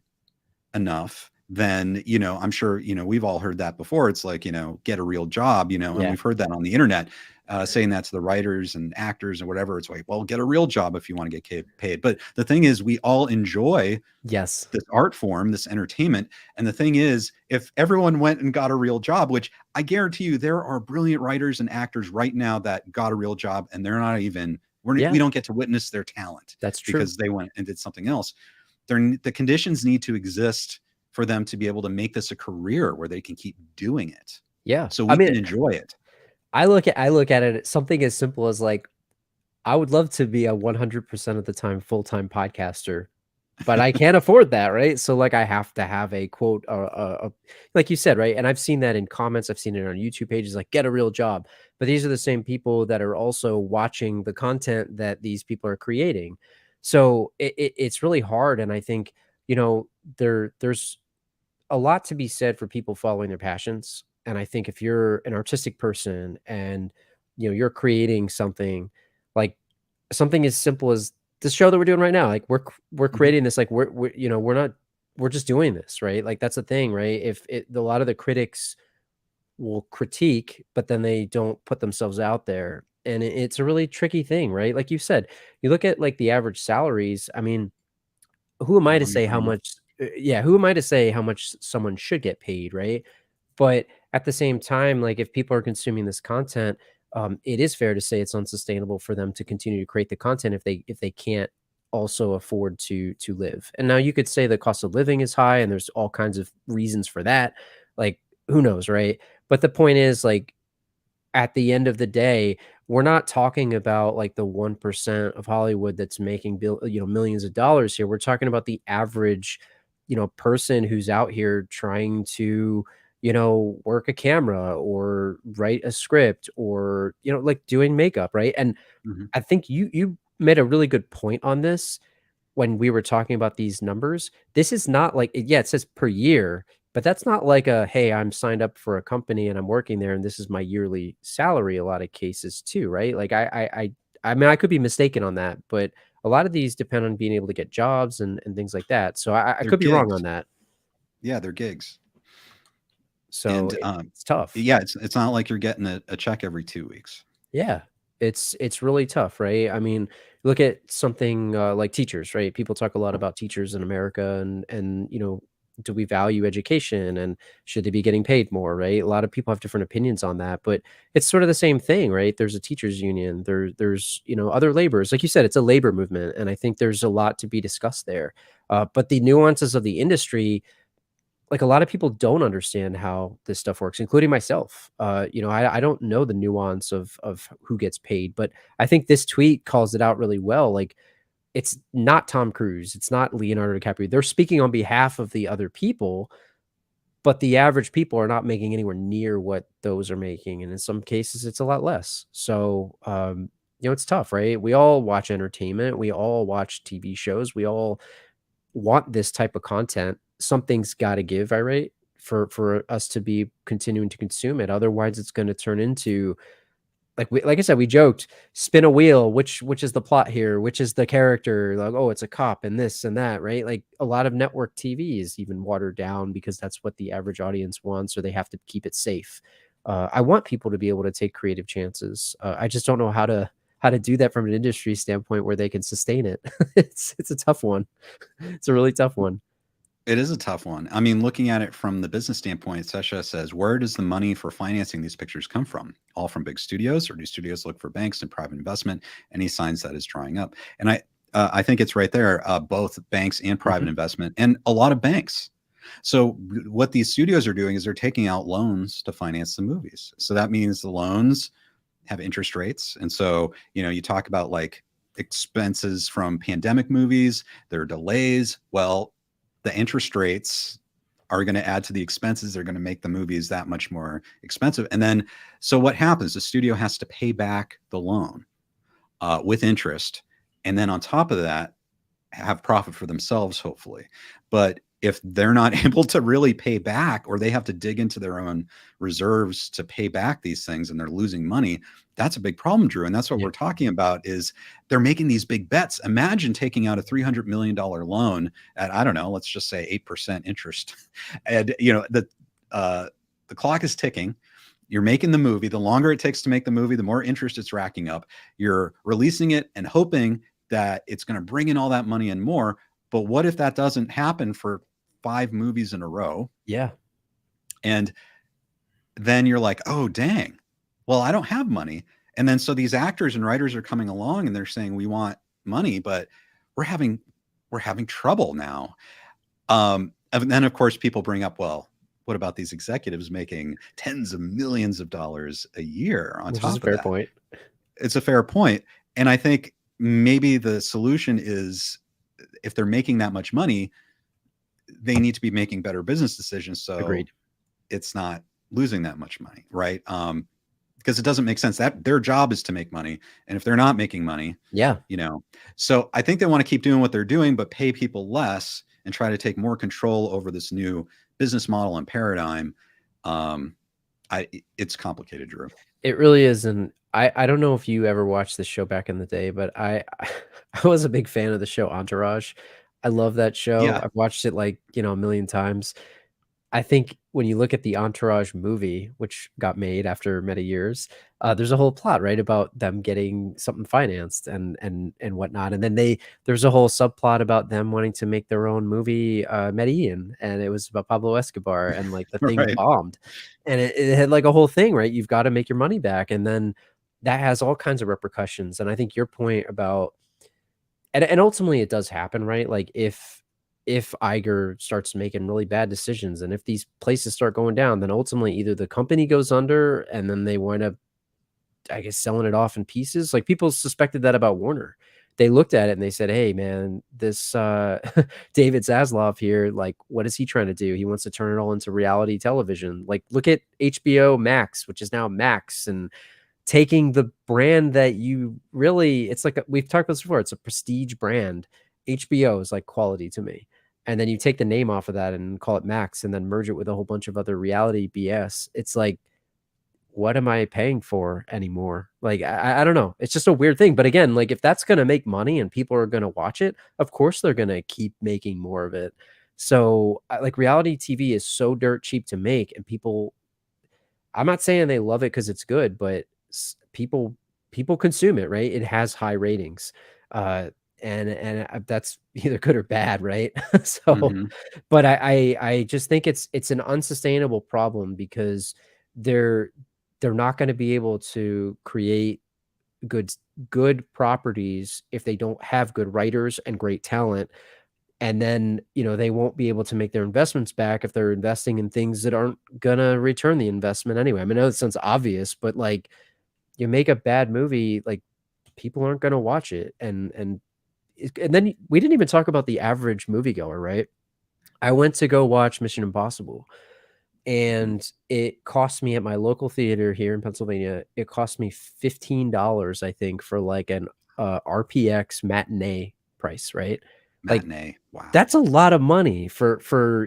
enough, then, I'm sure, we've all heard that before. It's like, get a real job, and Yeah. we've heard that on the internet, saying that to the writers and actors and whatever. It's like, well, get a real job if you want to get paid. But the thing is, we all enjoy Yes. this art form, this entertainment. And the thing is, if everyone went and got a real job, which I guarantee you, there are brilliant writers and actors right now that got a real job, and they're not even, Yeah. we don't get to witness their talent. That's true. Because they went and did something else. The conditions need to exist for them to be able to make this a career where they can keep doing it. Yeah. So we can enjoy it. I look at it something as simple as like, I would love to be a 100% of the time full-time podcaster, but I can't afford that, right? So like I have to have a quote, like you said, right? And I've seen that in comments. I've seen it on YouTube pages, like get a real job. But these are the same people that are also watching the content that these people are creating. So it's really hard. And I think, there's a lot to be said for people following their passions. And I think if you're an artistic person and you're creating something, like something as simple as this show that we're doing right now, like we're creating this, like we're just doing this, right? Like that's the thing, right? A lot of the critics will critique, but then they don't put themselves out there. And it's a really tricky thing, right? Like you said, you look at like the average salaries. I mean, who am I to say how much who am I to say how much someone should get paid, right? But at the same time, like if people are consuming this content, it is fair to say it's unsustainable for them to continue to create the content if they can't also afford to live. And now you could say the cost of living is high and there's all kinds of reasons for that. Like who knows, right? But the point is like at the end of the day, we're not talking about like the 1% of Hollywood that's making millions of dollars here. We're talking about the average, person who's out here trying to, work a camera or write a script or, like doing makeup, right? And Mhm. I think you made a really good point on this when we were talking about these numbers. This is not like it says per year, but that's not like a, hey, I'm signed up for a company and I'm working there and this is my yearly salary. A lot of cases too, right? Like I mean, I could be mistaken on that, but a lot of these depend on being able to get jobs and things like that. So I They're could be wrong gigs. on that. Yeah, they're gigs. So And it's tough. yeah, it's not like you're getting a check every 2 weeks. Yeah. It's really tough, right? I mean, look at something like teachers, right? People talk a lot about teachers in America and do we value education and should they be getting paid more, right? A lot of people have different opinions on that, but it's sort of the same thing, right? There's a teachers union, there's other laborers. Like you said, it's a labor movement, and I think there's a lot to be discussed there. But the nuances of the industry, like a lot of people don't understand how this stuff works, including myself. I don't know the nuance of who gets paid, but I think this tweet calls it out really well. Like it's not Tom Cruise, it's not Leonardo DiCaprio. They're speaking on behalf of the other people, but the average people are not making anywhere near what those are making, and in some cases, it's a lot less. So, it's tough, right? We all watch entertainment, we all watch TV shows, we all want this type of content. Something's got to give, right? For us to be continuing to consume it. Otherwise, it's going to turn into like I said, we joked, spin a wheel, which is the plot here, which is the character, like, oh, it's a cop and this and that, right? Like a lot of network TV is even watered down because that's what the average audience wants, or they have to keep it safe. I want people to be able to take creative chances. I just don't know how to do that from an industry standpoint where they can sustain it. It's a tough one. It's a really tough one. It is a tough one. I mean, looking at it from the business standpoint, Sesha says, where does the money for financing these pictures come from? All from big studios, or do studios look for banks and private investment? Any signs that is drying up? And I think it's right there, both banks and private investment, and a lot of banks. So what these studios are doing is they're taking out loans to finance the movies. So that means the loans have interest rates. And so, you talk about like expenses from pandemic movies, there are delays. Well, the interest rates are going to add to the expenses. They're going to make the movies that much more expensive. And then, so what happens? The studio has to pay back the loan with interest. And then on top of that, have profit for themselves, hopefully. But if they're not able to really pay back, or they have to dig into their own reserves to pay back these things, and they're losing money, that's a big problem, Drew. And that's what we're talking about, is they're making these big bets. Imagine taking out a $300 million loan at, I don't know, let's just say 8% interest. And, the clock is ticking. You're making the movie. The longer it takes to make the movie, the more interest it's racking up. You're releasing it and hoping that it's going to bring in all that money and more. But what if that doesn't happen for 5 movies in a row? Yeah. And then you're like, oh, dang, well, I don't have money. And then so these actors and writers are coming along and they're saying, we want money, but we're having trouble now. And then of course people bring up, well, what about these executives making tens of millions of dollars a year on top of that? Fair point. It's a fair point. And I think maybe the solution is, if they're making that much money, they need to be making better business decisions. So Agreed. It's not losing that much money, right? Because it doesn't make sense that their job is to make money. And if they're not making money, so I think they want to keep doing what they're doing, but pay people less and try to take more control over this new business model and paradigm. It's complicated, Drew. It really is. And I don't know if you ever watched this show back in the day, but I was a big fan of the show Entourage. I love that show. Yeah. I've watched it like, a million times. I think when you look at the Entourage movie, which got made after many years, there's a whole plot, right, about them getting something financed and whatnot. And then there's a whole subplot about them wanting to make their own movie, Medellin, and it was about Pablo Escobar, and like the thing Right. bombed. And it had like a whole thing, right? You've got to make your money back. And then that has all kinds of repercussions. And I think your point about, and ultimately it does happen, right? Like if Iger starts making really bad decisions, and if these places start going down, then ultimately either the company goes under and then they wind up, I guess, selling it off in pieces. Like people suspected that about Warner. They looked at it and they said, hey man, this David Zaslav here, like what is he trying to do? He wants to turn it all into reality television. Like look at HBO Max, which is now Max, and taking the brand that you really, it's like, we've talked about this before, it's a prestige brand. HBO is like quality to me. And then you take the name off of that and call it Max, and then merge it with a whole bunch of other reality BS. It's like, what am I paying for anymore? Like, I don't know. It's just a weird thing. But again, like if that's going to make money and people are going to watch it, of course they're going to keep making more of it. So like reality TV is so dirt cheap to make, and people, I'm not saying they love it because it's good, but people consume it, right? It has high ratings. And that's either good or bad, right? So, but I just think it's an unsustainable problem, because they're not going to be able to create good properties if they don't have good writers and great talent. And then, they won't be able to make their investments back if they're investing in things that aren't gonna return the investment anyway. I mean, I know it sounds obvious, but like you make a bad movie, like people aren't gonna watch it. And then we didn't even talk about the average moviegoer, right? I went to go watch Mission Impossible, and it cost me at my local theater here in Pennsylvania, it cost me $15, I think, for like an RPX matinee price, right? Matinee. Like, wow. That's a lot of money for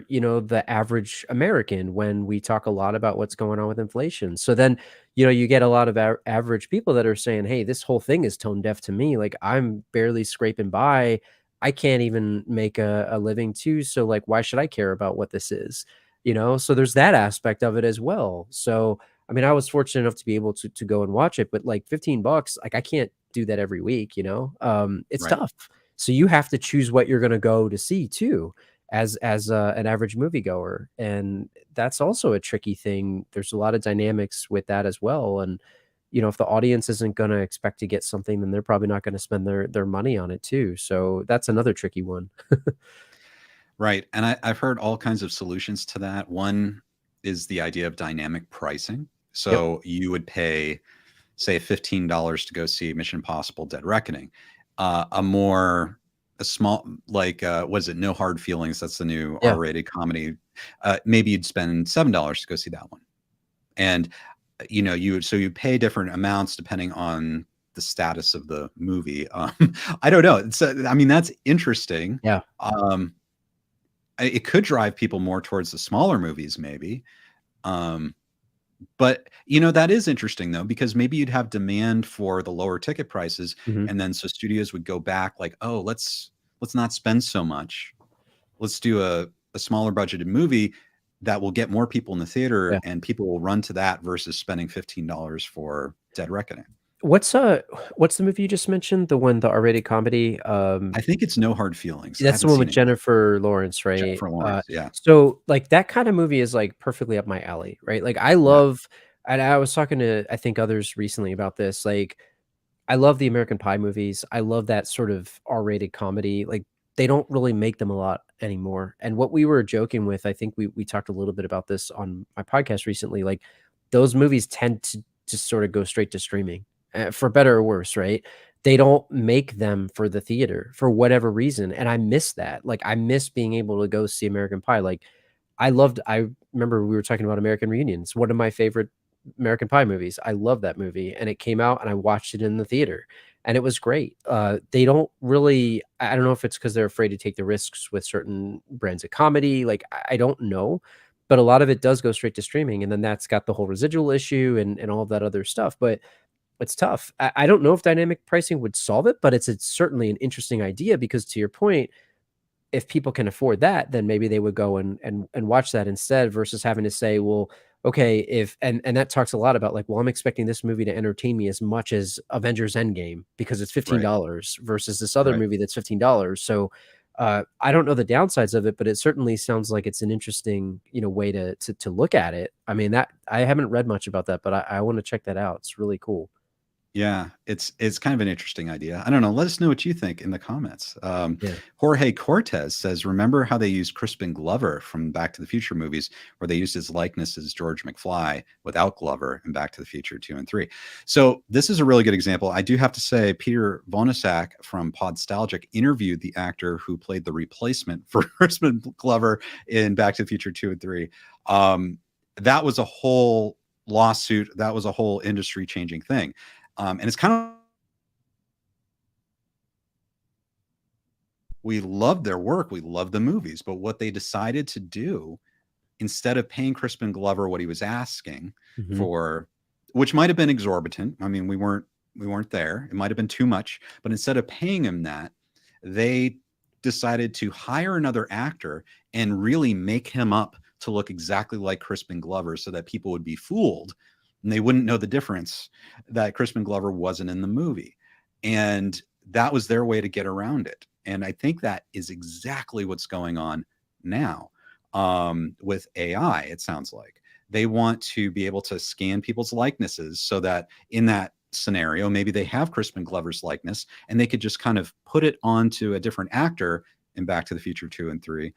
the average American, when we talk a lot about what's going on with inflation. So then, you get a lot of average people that are saying, hey, this whole thing is tone deaf to me. Like I'm barely scraping by. I can't even make a living too. So like, why should I care about what this is? So there's that aspect of it as well. So, I mean, I was fortunate enough to be able to go and watch it, but like $15, like I can't do that every week, it's Right. tough. So you have to choose what you're going to go to see too. as an average moviegoer, and that's also a tricky thing. There's a lot of dynamics with that as well, and if the audience isn't going to expect to get something, then they're probably not going to spend their money on it too. So that's another tricky one. Right. And I've heard all kinds of solutions to that. One is the idea of dynamic pricing. Yep. So you would pay, say, $15 to go see Mission Impossible Dead Reckoning. A small, like, was it No Hard Feelings? That's the new Yeah. R-rated comedy. Maybe you'd spend $7 to go see that one. And, you pay different amounts depending on the status of the movie. I don't know. I mean, that's interesting. Yeah. It could drive people more towards the smaller movies, maybe. But that is interesting though, because maybe you'd have demand for the lower ticket prices, Mhm. and then so studios would go back like, oh, let's not spend so much. Let's do a smaller budgeted movie that will get more people in the theater, Yeah. and people will run to that versus spending $15 for Dead Reckoning. What's the movie you just mentioned? The R-rated comedy? I think it's No Hard Feelings. I That's the haven't one seen with it yet. Jennifer Lawrence, right? Jennifer Lawrence, yeah. So like that kind of movie is like perfectly up my alley, right? Like I Yeah. love, and I was talking to I think others recently about this. Like I love the American Pie movies. I love that sort of R-rated comedy. Like they don't really make them a lot anymore. And what we were joking with, I think we talked a little bit about this on my podcast recently. Like those movies tend to just sort of go straight to streaming, for better or worse, right? They don't make them for the theater for whatever reason, and I miss that. Like I miss being able to go see American Pie. Like I remember we were talking about American Reunions, one of my favorite American Pie movies. I love that movie, and it came out, and I watched it in the theater, and it was great. They don't really, I don't know if it's because they're afraid to take the risks with certain brands of comedy. Like I don't know, but a lot of it does go straight to streaming, and then that's got the whole residual issue and all of that other stuff. But it's tough. I don't know if dynamic pricing would solve it, but it's certainly an interesting idea because to your point, if people can afford that, then maybe they would go and watch that instead versus having to say, well, okay, if and that talks a lot about like, well, I'm expecting this movie to entertain me as much as Avengers Endgame because it's Right. $15 versus this other Right. movie that's $15. So I don't know the downsides of it, but it certainly sounds like it's an interesting, way to look at it. I mean, that I haven't read much about that, but I want to check that out. It's really cool. Yeah, it's kind of an interesting idea. I don't know. Let us know what you think in the comments. Yeah. Jorge Cortez says, "Remember how they used Crispin Glover from Back to the Future movies, where they used his likeness as George McFly without Glover in Back to the Future 2 and 3." So this is a really good example. I do have to say, Peter Bonasak from Podstalgic interviewed the actor who played the replacement for Crispin Glover in Back to the Future 2 and 3. That was a whole lawsuit. That was a whole industry changing thing. And it's kind of, we loved their work, we loved the movies, but what they decided to do, instead of paying Crispin Glover what he was asking Mhm. for, which might have been exorbitant. I mean, we weren't there. It might have been too much, but instead of paying him that, they decided to hire another actor and really make him up to look exactly like Crispin Glover so that people would be fooled and they wouldn't know the difference that Crispin Glover wasn't in the movie. And that was their way to get around it. And I think that is exactly what's going on now with AI. It sounds like they want to be able to scan people's likenesses so that in that scenario, maybe they have Crispin Glover's likeness and they could just kind of put it onto a different actor in Back to the Future 2 and 3.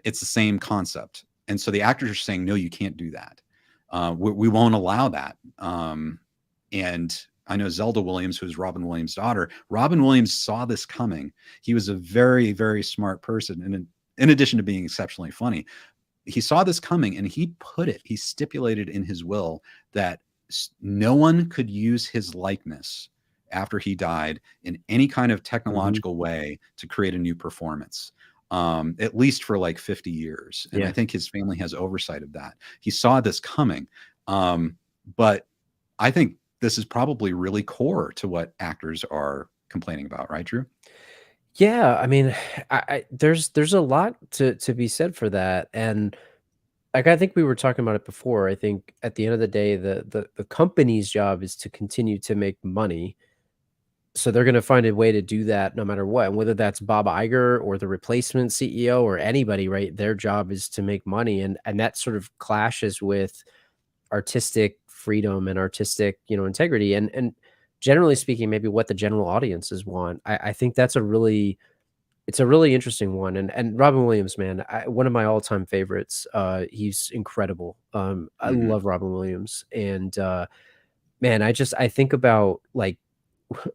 It's the same concept. And so the actors are saying, no, you can't do that. We won't allow that. And I know Zelda Williams, who's Robin Williams' daughter, Robin Williams saw this coming. He was a very, very smart person. And in addition to being exceptionally funny, he saw this coming and he stipulated in his will that no one could use his likeness after he died in any kind of technological way to create a new performance. At least for like 50 years. And I think his family has oversight of that. He saw this coming. But I think this is probably really core to what actors are complaining about, right, Drew? Yeah, I mean, there's a lot to be said for that, and like I think we were talking about it before. I think at the end of the day, the company's job is to continue to make money, So they're going to find a way to do that no matter what. And whether that's Bob Iger or the replacement CEO or anybody, right? Their job is to make money. And that sort of clashes with artistic freedom and artistic, integrity. And generally speaking, maybe what the general audiences want. I think that's it's a really interesting one. And Robin Williams, man, one of my all-time favorites. He's incredible. I Mhm. love Robin Williams. And man, I think about, like,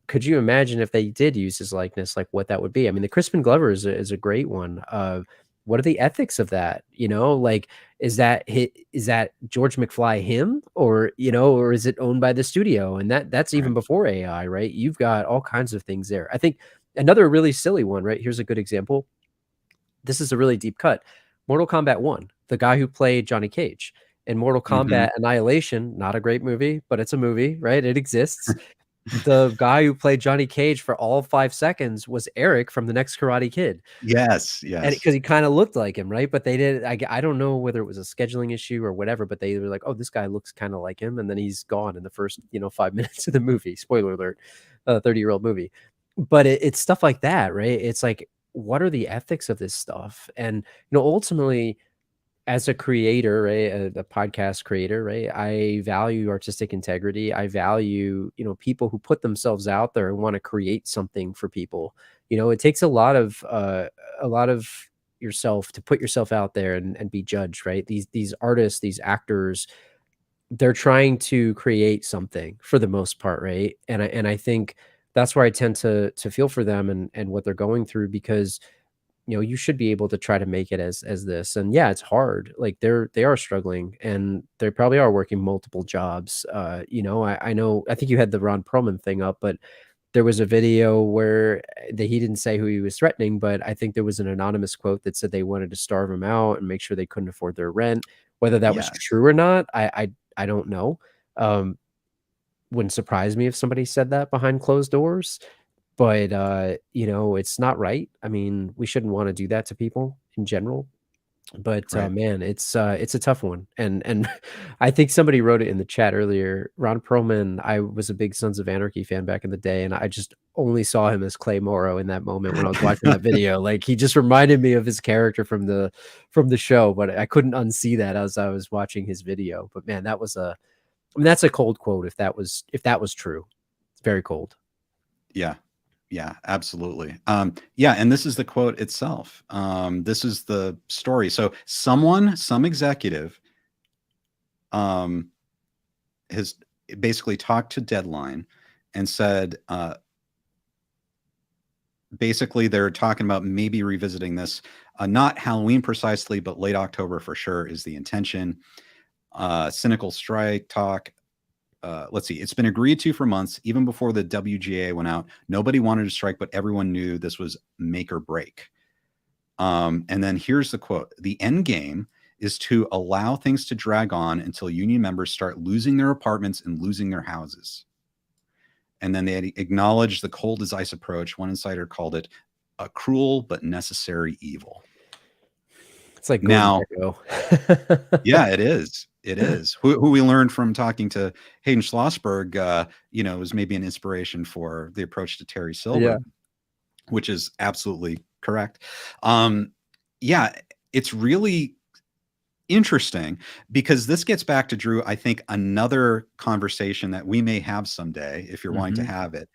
could you imagine if they did use his likeness, like what that would be? I mean, the Crispin Glover is a great one. What are the ethics of that? Like, is that George McFly him, or is it owned by the studio? And that's even Right. before AI, right? You've got all kinds of things there. I think another really silly one, right? Here's a good example. This is a really deep cut. Mortal Kombat 1, the guy who played Johnny Cage. In Mortal Mhm. Kombat Annihilation, not a great movie, but it's a movie, right? It exists. The guy who played Johnny Cage for all 5 seconds was Eric from The Next Karate Kid, Yes, and yes. because he kinda looked like him, right? But they did I don't know whether it was a scheduling issue or whatever, but they were like, "Oh, this guy looks kinda like him," and then he's gone in the first, 5 minutes of the movie. Spoiler alert, a 30-year-old movie. But it's stuff like that, right? It's like, what are the ethics of this stuff? And, ultimately, as a creator, right, a podcast creator, right, I value artistic integrity. I value, people who put themselves out there and want to create something for people. It takes a lot of yourself to put yourself out there and be judged, right? These artists, these actors, they're trying to create something for the most part, right? And I think that's where I tend to feel for them and what they're going through, because you should be able to try to make it as this. And yeah, it's hard. Like they are struggling, and they probably are working multiple jobs. I know, I think you had the Ron Perlman thing up, but there was a video where that he didn't say who he was threatening, but I think there was an anonymous quote that said they wanted to starve him out and make sure they couldn't afford their rent. Whether that was Yes. true or not, I don't know. Um, wouldn't surprise me if somebody said that behind closed doors. But, it's not right. I mean, we shouldn't wanna do that to people in general, but, Right. man, it's a tough one, and I think somebody wrote it in the chat earlier. Ron Perlman, I was a big Sons of Anarchy fan back in the day, and I just only saw him as Clay Morrow in that moment when I was watching that video. Like, he just reminded me of his character from the show, but I couldn't unsee that as I was watching his video. But, man, I mean, that's a cold quote if that was true. It's very cold. Yeah. Yeah, absolutely. Yeah, and this is the quote itself. This is the story. So some executive, um, has basically talked to Deadline and said, basically they're talking about maybe revisiting this, not Halloween precisely, but late October for sure is the intention. Cynical strike talk. Let's see. It's been agreed to for months, even before the WGA went out. Nobody wanted to strike, but everyone knew this was make or break. And then here's the quote: "The end game is to allow things to drag on until union members start losing their apartments and losing their houses." And then they acknowledged the cold as ice approach. One insider called it a cruel but necessary evil. It's like Gordon Now, Gekko. yeah, it is. It is. Who we learned from talking to Hayden Schlossberg, was maybe an inspiration for the approach to Terry Yeah. Silver, which is absolutely correct. Um, yeah, it's really interesting because this gets back to, Drew, I think another conversation that we may have someday, if you're wanting to Mhm. have it,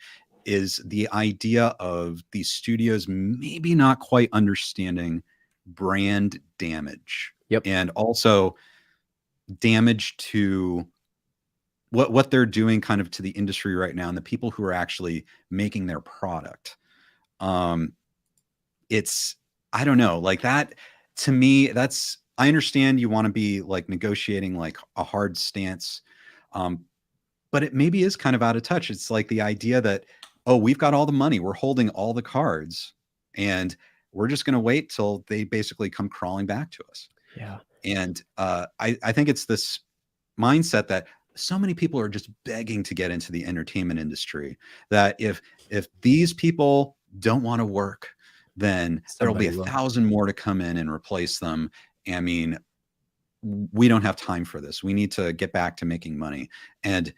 is the idea of these studios maybe not quite understanding brand damage Yep. and also damage to what they're doing kind of to the industry right now and the people who are actually making their product. Um, it's, I don't know, like that to me, that's, I understand you want to be like negotiating like a hard stance. Um, but it maybe is kind of out of touch. It's like the idea that, oh, we've got all the money, we're holding all the cards, and we're just going to wait till they basically come crawling back to us. Yeah. And I think it's this mindset that so many people are just begging to get into the entertainment industry that if these people don't want to work, then there'll be Somebody will. 1,000 more to come in and replace them. I mean, we don't have time for this. We need to get back to making money. And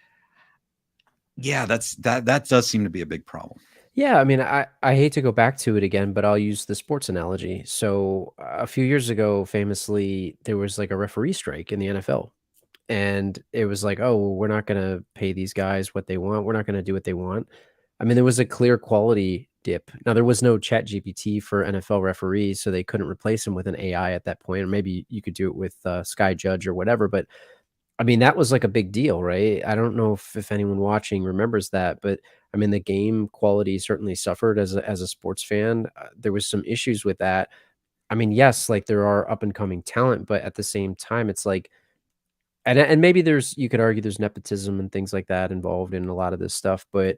Yeah, that does seem to be a big problem. Yeah, I mean, I hate to go back to it again, but I'll use the sports analogy. So a few years ago, famously, there was like a referee strike in the NFL. And it was like, oh, well, we're not going to pay these guys what they want. We're not going to do what they want. I mean, there was a clear quality dip. Now, there was no chat GPT for NFL referees, so they couldn't replace them with an AI at that point. Or maybe you could do it with Sky Judge or whatever. But I mean, that was like a big deal, right? I don't know if anyone watching remembers that, but I mean, the game quality certainly suffered as a sports fan. There was some issues with that. I mean, yes, like there are up and coming talent, but at the same time, it's like, and maybe you could argue there's nepotism and things like that involved in a lot of this stuff, but,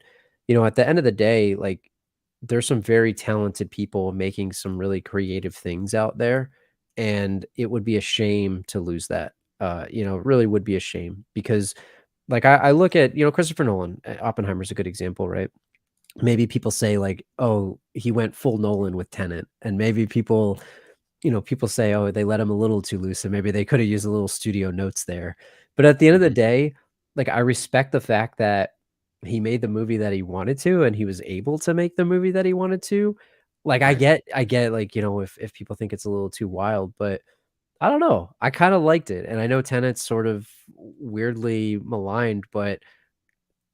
at the end of the day, like, there's some very talented people making some really creative things out there, and it would be a shame to lose that. It really would be a shame because, like, I look at, Christopher Nolan, Oppenheimer's a good example, right? Maybe people say like, "Oh, he went full Nolan with Tenet," and maybe people say, "Oh, they let him a little too loose, and maybe they coulda used a little studio notes there." But at the end of the Mhm. day, like, I respect the fact that he made the movie that he wanted to, and he was able to make the movie that he wanted to. Like, Right. I get, like, if people think it's a little too wild, but I don't know. I kinda liked it, and I know Tenet's sort of weirdly maligned, but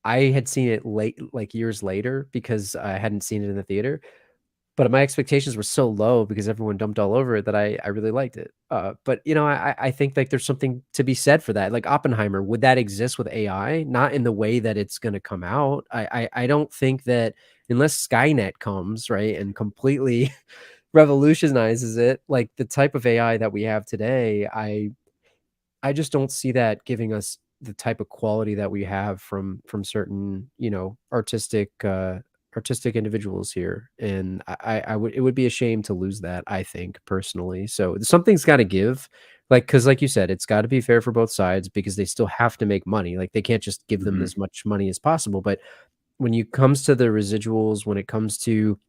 I had seen it late like, years later because I hadn't seen it in the theater. But my expectations were so low because everyone dumped all over it that I really liked it. But, I think, like, there's something to be said for that. Like, Oppenheimer, would that exist with AI? Not in the way that it's gonna come out. I don't think that unless Skynet comes, right, and completely revolutionizes it, like, the type of AI that we have today, I just don't see that giving us the type of quality that we have from certain, artistic individuals here, and I would it would be a shame to lose that, I think, personally. So something's gotta give, like, because like you said, it's gotta be fair for both sides because they still have to make money, like, they can't just give them Mhm. as much money as possible, but when it comes to the residuals, when it comes to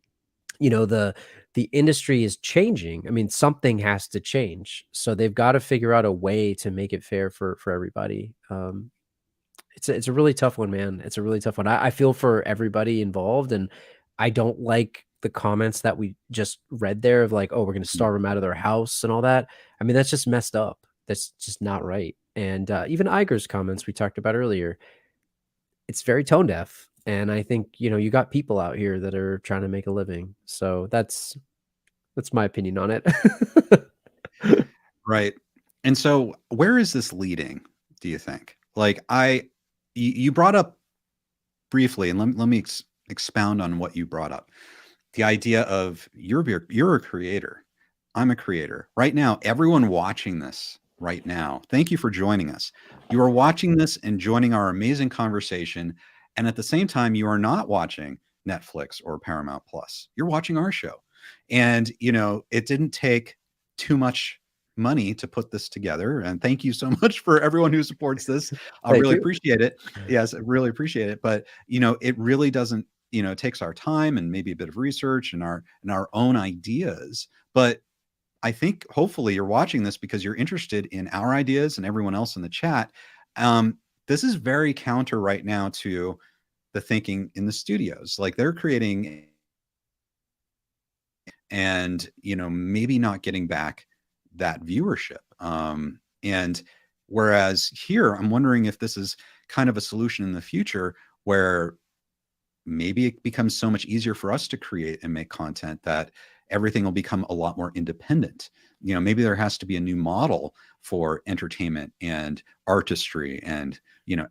the industry is changing. I mean, something has to change. So they've got to figure out a way to make it fair for everybody. It's a really tough one, man. It's a really tough one. I feel for everybody involved, and I don't like the comments that we just read there of like, oh, we're going to Mm. starve them out of their house and all that. I mean, that's just messed up. That's just not right. And even Iger's comments we talked about earlier, it's very tone deaf. And I think, you got people out here that are trying to make a living. So that's my opinion on it. Right. And so where is this leading, do you think? Like you brought up briefly, and let me expound on what you brought up. The idea of you're a creator. I'm a creator. Right now, everyone watching this right now, thank you for joining us. You are watching this and joining our amazing conversation. And at the same time, you are not watching Netflix or Paramount Plus. You're watching our show. And, it didn't take too much money to put this together. And thank you so much for everyone who supports this. I Thank really you. appreciate it. Yes, I really appreciate it. But, it really doesn't, it takes our time and maybe a bit of research and our own ideas. But I think hopefully you're watching this because you're interested in our ideas and everyone else in the chat. This is very counter right now to the thinking in the studios. Like they're creating and maybe not getting back that viewership. And whereas here, I'm wondering if this is kind of a solution in the future where maybe it becomes so much easier for us to create and make content that everything will become a lot more independent. Maybe there has to be a new model for entertainment and artistry and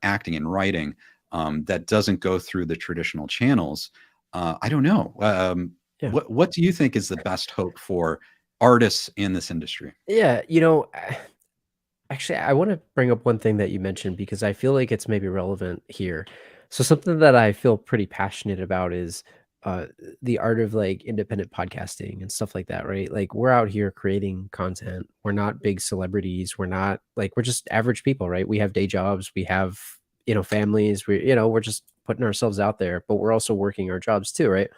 acting and writing that doesn't go through the traditional channels. I don't know. Yeah. What do you think is the best hope for artists in this industry? Yeah, actually, I wanna bring up one thing that you mentioned because I feel like it's maybe relevant here. So something that I feel pretty passionate about is, uh, the art of, like, independent podcasting and stuff like that, right? Like, we're out here creating content. We're not big celebrities. We're not like, we're just average people, right? We have day jobs. We have, families. We're just putting ourselves out there, but we're also working our jobs too, right?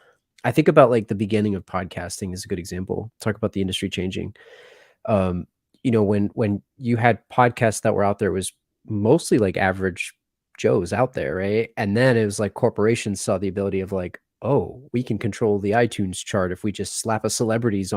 I think about, like, the beginning of podcasting is a good example. Talk about the industry changing. Um, when you had podcasts that were out there, it was mostly like average Joes out there, right? And then it was like corporations saw the ability of like, oh, we can control the iTunes chart if we just slap a celebrity's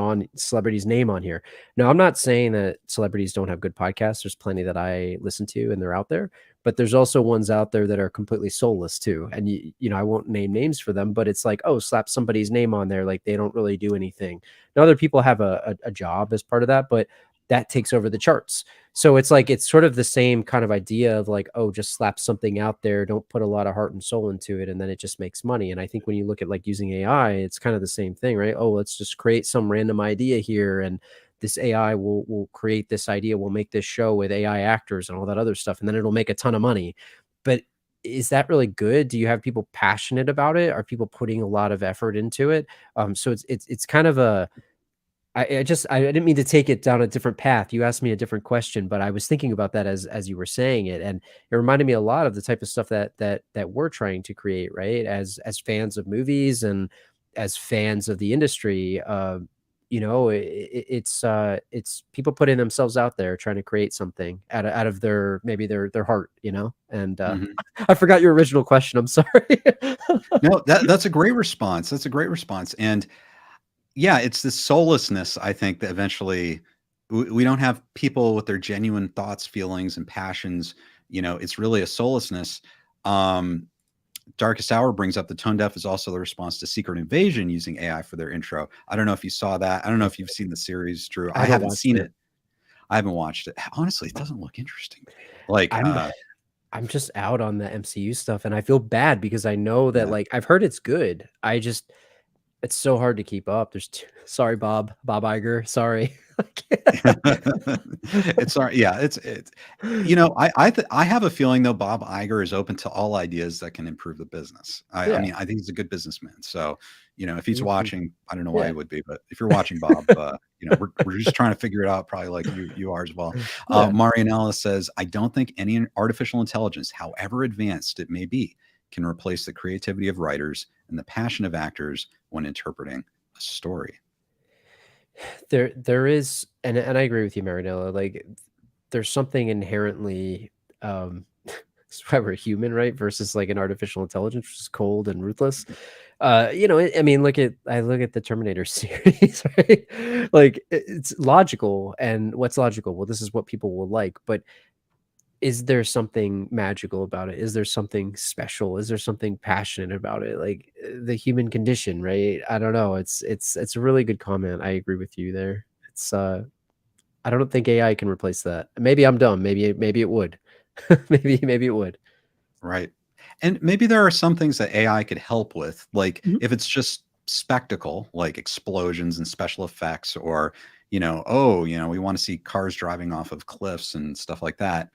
name on here. Now, I'm not saying that celebrities don't have good podcasts. There's plenty that I listen to and they're out there, but there's also ones out there that are completely soulless too. And you know, I won't name names for them, but it's like, oh, slap somebody's name on there, like they don't really do anything. Now, other people have a job as part of that, but that takes over the charts. So it's like, it's sort of the same kind of idea of like, oh, just slap something out there, don't put a lot of heart and soul into it, and then it just makes money. And I think when you look at like using AI, it's kind of the same thing, right? Oh, let's just create some random idea here, and this AI will create this idea, we'll make this show with AI actors and all that other stuff, and then it'll make a ton of money. But is that really good? Do you have people passionate about it? Are people putting a lot of effort into it? So it's kind of a, I didn't mean to take it down a different path. You asked me a different question, but I was thinking about that as you were saying it, and it reminded me a lot of the type of stuff that we're trying to create, right? As fans of movies and as fans of the industry, you know, it's people putting themselves out there trying to create something out of their maybe their heart, you know. And I forgot your original question. I'm sorry. No, that's a great response. That's a great response. And yeah, it's this soullessness, I think, that eventually we don't have people with their genuine thoughts, feelings, and passions. You know, it's really a soullessness. Darkest Hour brings up the tone deaf is also the response to Secret Invasion using AI for their intro. I don't know if you saw that. I don't know if you've seen the series, Drew. I haven't seen it. I haven't watched it. Honestly, it doesn't look interesting to me. Like, I'm just out on the MCU stuff, and I feel bad because I know that like I've heard it's good. It's so hard to keep up. Sorry, Bob Iger. Sorry. It's sorry. Yeah, it's you know, I have a feeling though Bob Iger is open to all ideas that can improve the business. I mean, I think he's a good businmonman. So, you know, if he's watching, I don't know why he would be, but if you're watching, Bob, you know, we're just trying to figure it out, probably like you are as well. Marianella says, I don't think any artificial intelligence, however advanced it may be, can replace the creativity of writers and the passion of actors when interpreting a story. There is, and I agree with you, Marinella. Like, there's something inherently, it's why we're human, right? Versus like an artificial intelligence, which is cold and ruthless. You know, I mean, I look at the Terminator series, right? Like, it's logical, and what's logical? Well, this is what people will like, but is there something magical about it? Is there something special? Is there something passionate about it? Like the human condition, right? I don't know. It's a really good comment. I agree with you there. It's I don't think AI can replace that. Maybe I'm dumb. Maybe it would. maybe it would. Right. And maybe there are some things that AI could help with, like if it's just spectacle, like explosions and special effects, or, you know, we want to see cars driving off of cliffs and stuff like that.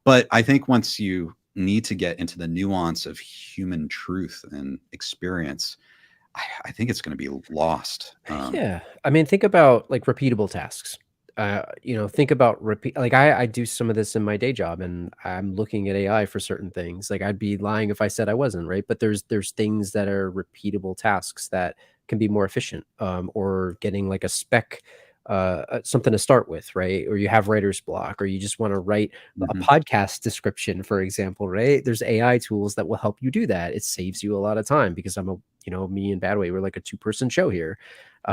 But I think once you need to get into the nuance of human truth and experience, I think it's going to be lost. Yeah. I mean, think about like repeatable tasks. You know, think about like I do some of this in my day job, and I'm looking at AI for certain things. Like I'd be lying if I said I wasn't, right? But there's things that are repeatable tasks that can be more efficient, or getting like a spec, something to start with, right? Or you have writer's block, or you just want to write a podcast description, for example, right? There's AI tools that will help you do that. It saves you a lot of time because me and Badway, we're like a 2-person show here.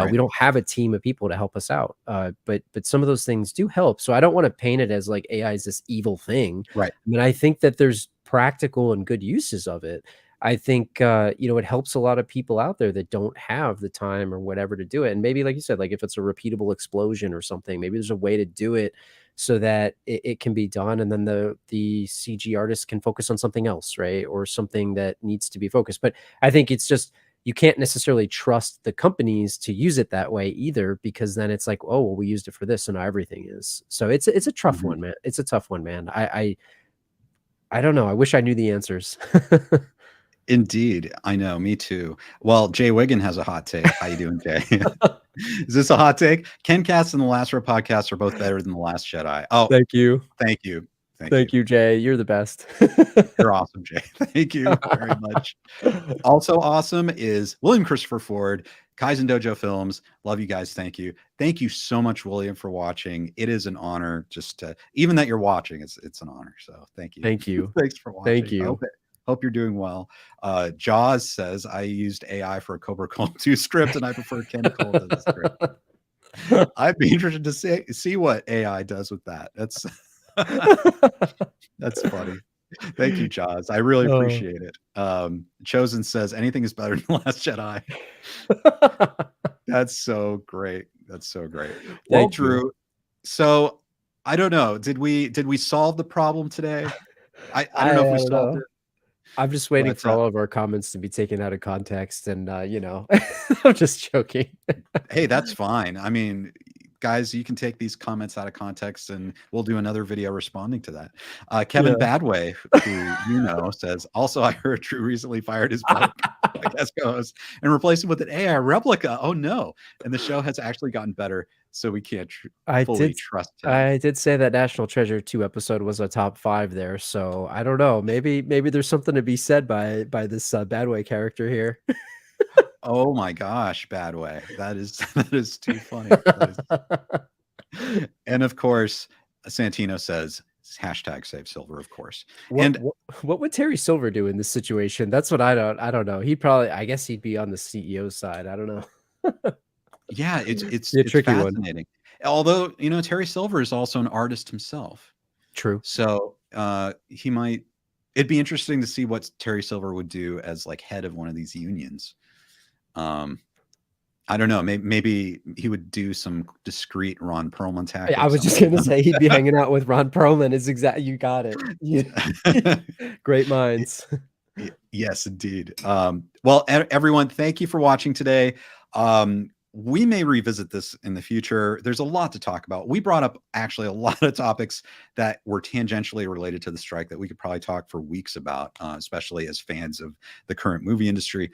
We don't have a team of people to help us out. But some of those things do help. So I don't want to paint it as like AI is this evil thing. Right. I mean, I think that there's practical and good uses of it. I think, it helps a lot of people out there that don't have the time or whatever to do it. And maybe, like you said, like if it's a repeatable explosion or something, maybe there's a way to do it so that it can be done. And then the CG artist can focus on something else, right? Or something that needs to be focused. But I think it's just, you can't necessarily trust the companies to use it that way either, because then it's like, oh, well, we used it for this, and now everything is. So it's a tough one, man. It's a tough one, man. I don't know. I wish I knew the answers. Indeed. I know. Me too. Well, Jay Wiggin has a hot take. How you doing, Jay? Is this a hot take? KenCast and the Last Row podcast are both better than The Last Jedi. Oh, thank you. Thank you. Thank you, Jay. You're the best. You're awesome, Jay. Thank you very much. Also awesome is William Christopher Ford Kaizen Dojo Films. Love you guys. Thank you. Thank you so much, William, for watching. It is an honor just to, even that you're watching, it's an honor. So thank you. Thank you. Thanks for watching. Thank you. Hope you're doing well. Jaws says, I used AI for a Cobra Cole 2 script and I prefer Ken Cole to the script. I'd be interested to see what AI does with that. That's funny. Thank you, Jaws. I really appreciate it. Chosen says, anything is better than The Last Jedi. That's so great. That's so great. Well, Drew, so I don't know. Did we solve the problem today? I don't know if we solved it. I'm just waiting for all of our comments to be taken out of context, and I'm just joking. Hey, that's fine. I mean, guys, you can take these comments out of context, and we'll do another video responding to that. Kevin Badway, who says, also, I heard Drew recently fired his podcast co-host and replaced him with an AI replica. Oh no! And the show has actually gotten better, so we can't fully trust him. I did say that National Treasure 2 episode was a top 5 there, so I don't know. Maybe there's something to be said by this Badway character here. Oh my gosh, Badway. That is too funny. And of course, Santino says, #save Silver, of course. What would Terry Silver do in this situation? That's what I don't know. I guess he'd be on the CEO side. I don't know. Yeah, it's a tricky fascinating. One. Although, Terry Silver is also an artist himself. True. So it'd be interesting to see what Terry Silver would do as like head of one of these unions. I don't know. Maybe he would do some discreet Ron Perlman tactics. I was just going to say he'd be hanging out with Ron Perlman. Is exactly, you got it. Great minds. Yes, indeed. Well, everyone, thank you for watching today. We may revisit this in the future. There's a lot to talk about. We brought up actually a lot of topics that were tangentially related to the strike that we could probably talk for weeks about, especially as fans of the current movie industry.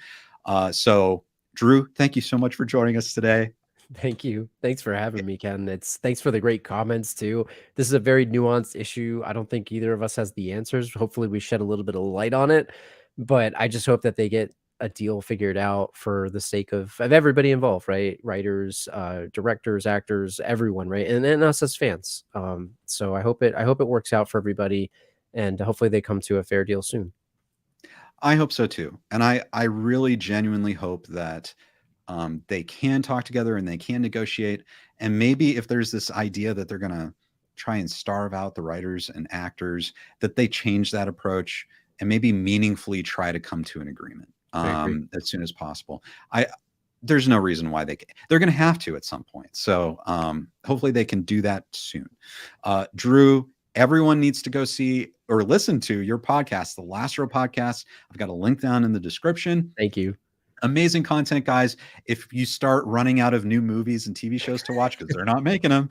So Drew, thank you so much for joining us today. Thank you. Thanks for having me, Ken. Thanks for the great comments too. This is a very nuanced issue. I don't think either of us has the answers. Hopefully we shed a little bit of light on it, but I just hope that they get a deal figured out for the sake of everybody involved, right? Writers, directors, actors, everyone, right? And us as fans. So I hope it works out for everybody, and hopefully they come to a fair deal soon. I hope so too. And I really genuinely hope that they can talk together and they can negotiate. And maybe if there's this idea that they're going to try and starve out the writers and actors, that they change that approach and maybe meaningfully try to come to an agreement as soon as possible. There's no reason why they're going to have to at some point. So hopefully they can do that soon. Drew, everyone needs to go see or listen to your podcast, The Last Row Podcast. I've got a link down in the description. Thank you. Amazing content, guys. If you start running out of new movies and TV shows to watch because they're not making them,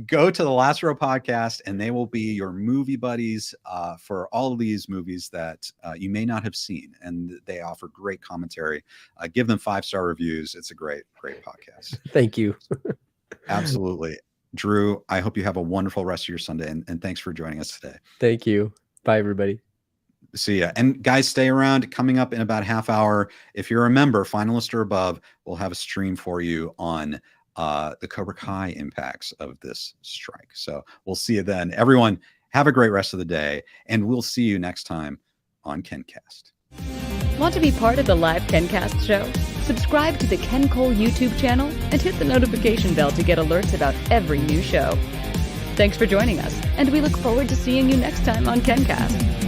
go to The Last Row Podcast and they will be your movie buddies for all of these movies that you may not have seen. And they offer great commentary. Give them 5-star reviews. It's a great podcast. Thank you. Absolutely. Drew, I hope you have a wonderful rest of your Sunday, and thanks for joining us today. Thank you. Bye, everybody. See ya. And guys, stay around. Coming up in about half hour, if you're a member, finalist or above, we'll have a stream for you on the Cobra Kai impacts of this strike. So we'll see you then. Everyone, have a great rest of the day, and we'll see you next time on KenCast. Want to be part of the live KenCast show? Subscribe to the Ken Cole YouTube channel and hit the notification bell to get alerts about every new show. Thanks for joining us, and we look forward to seeing you next time on KenCast.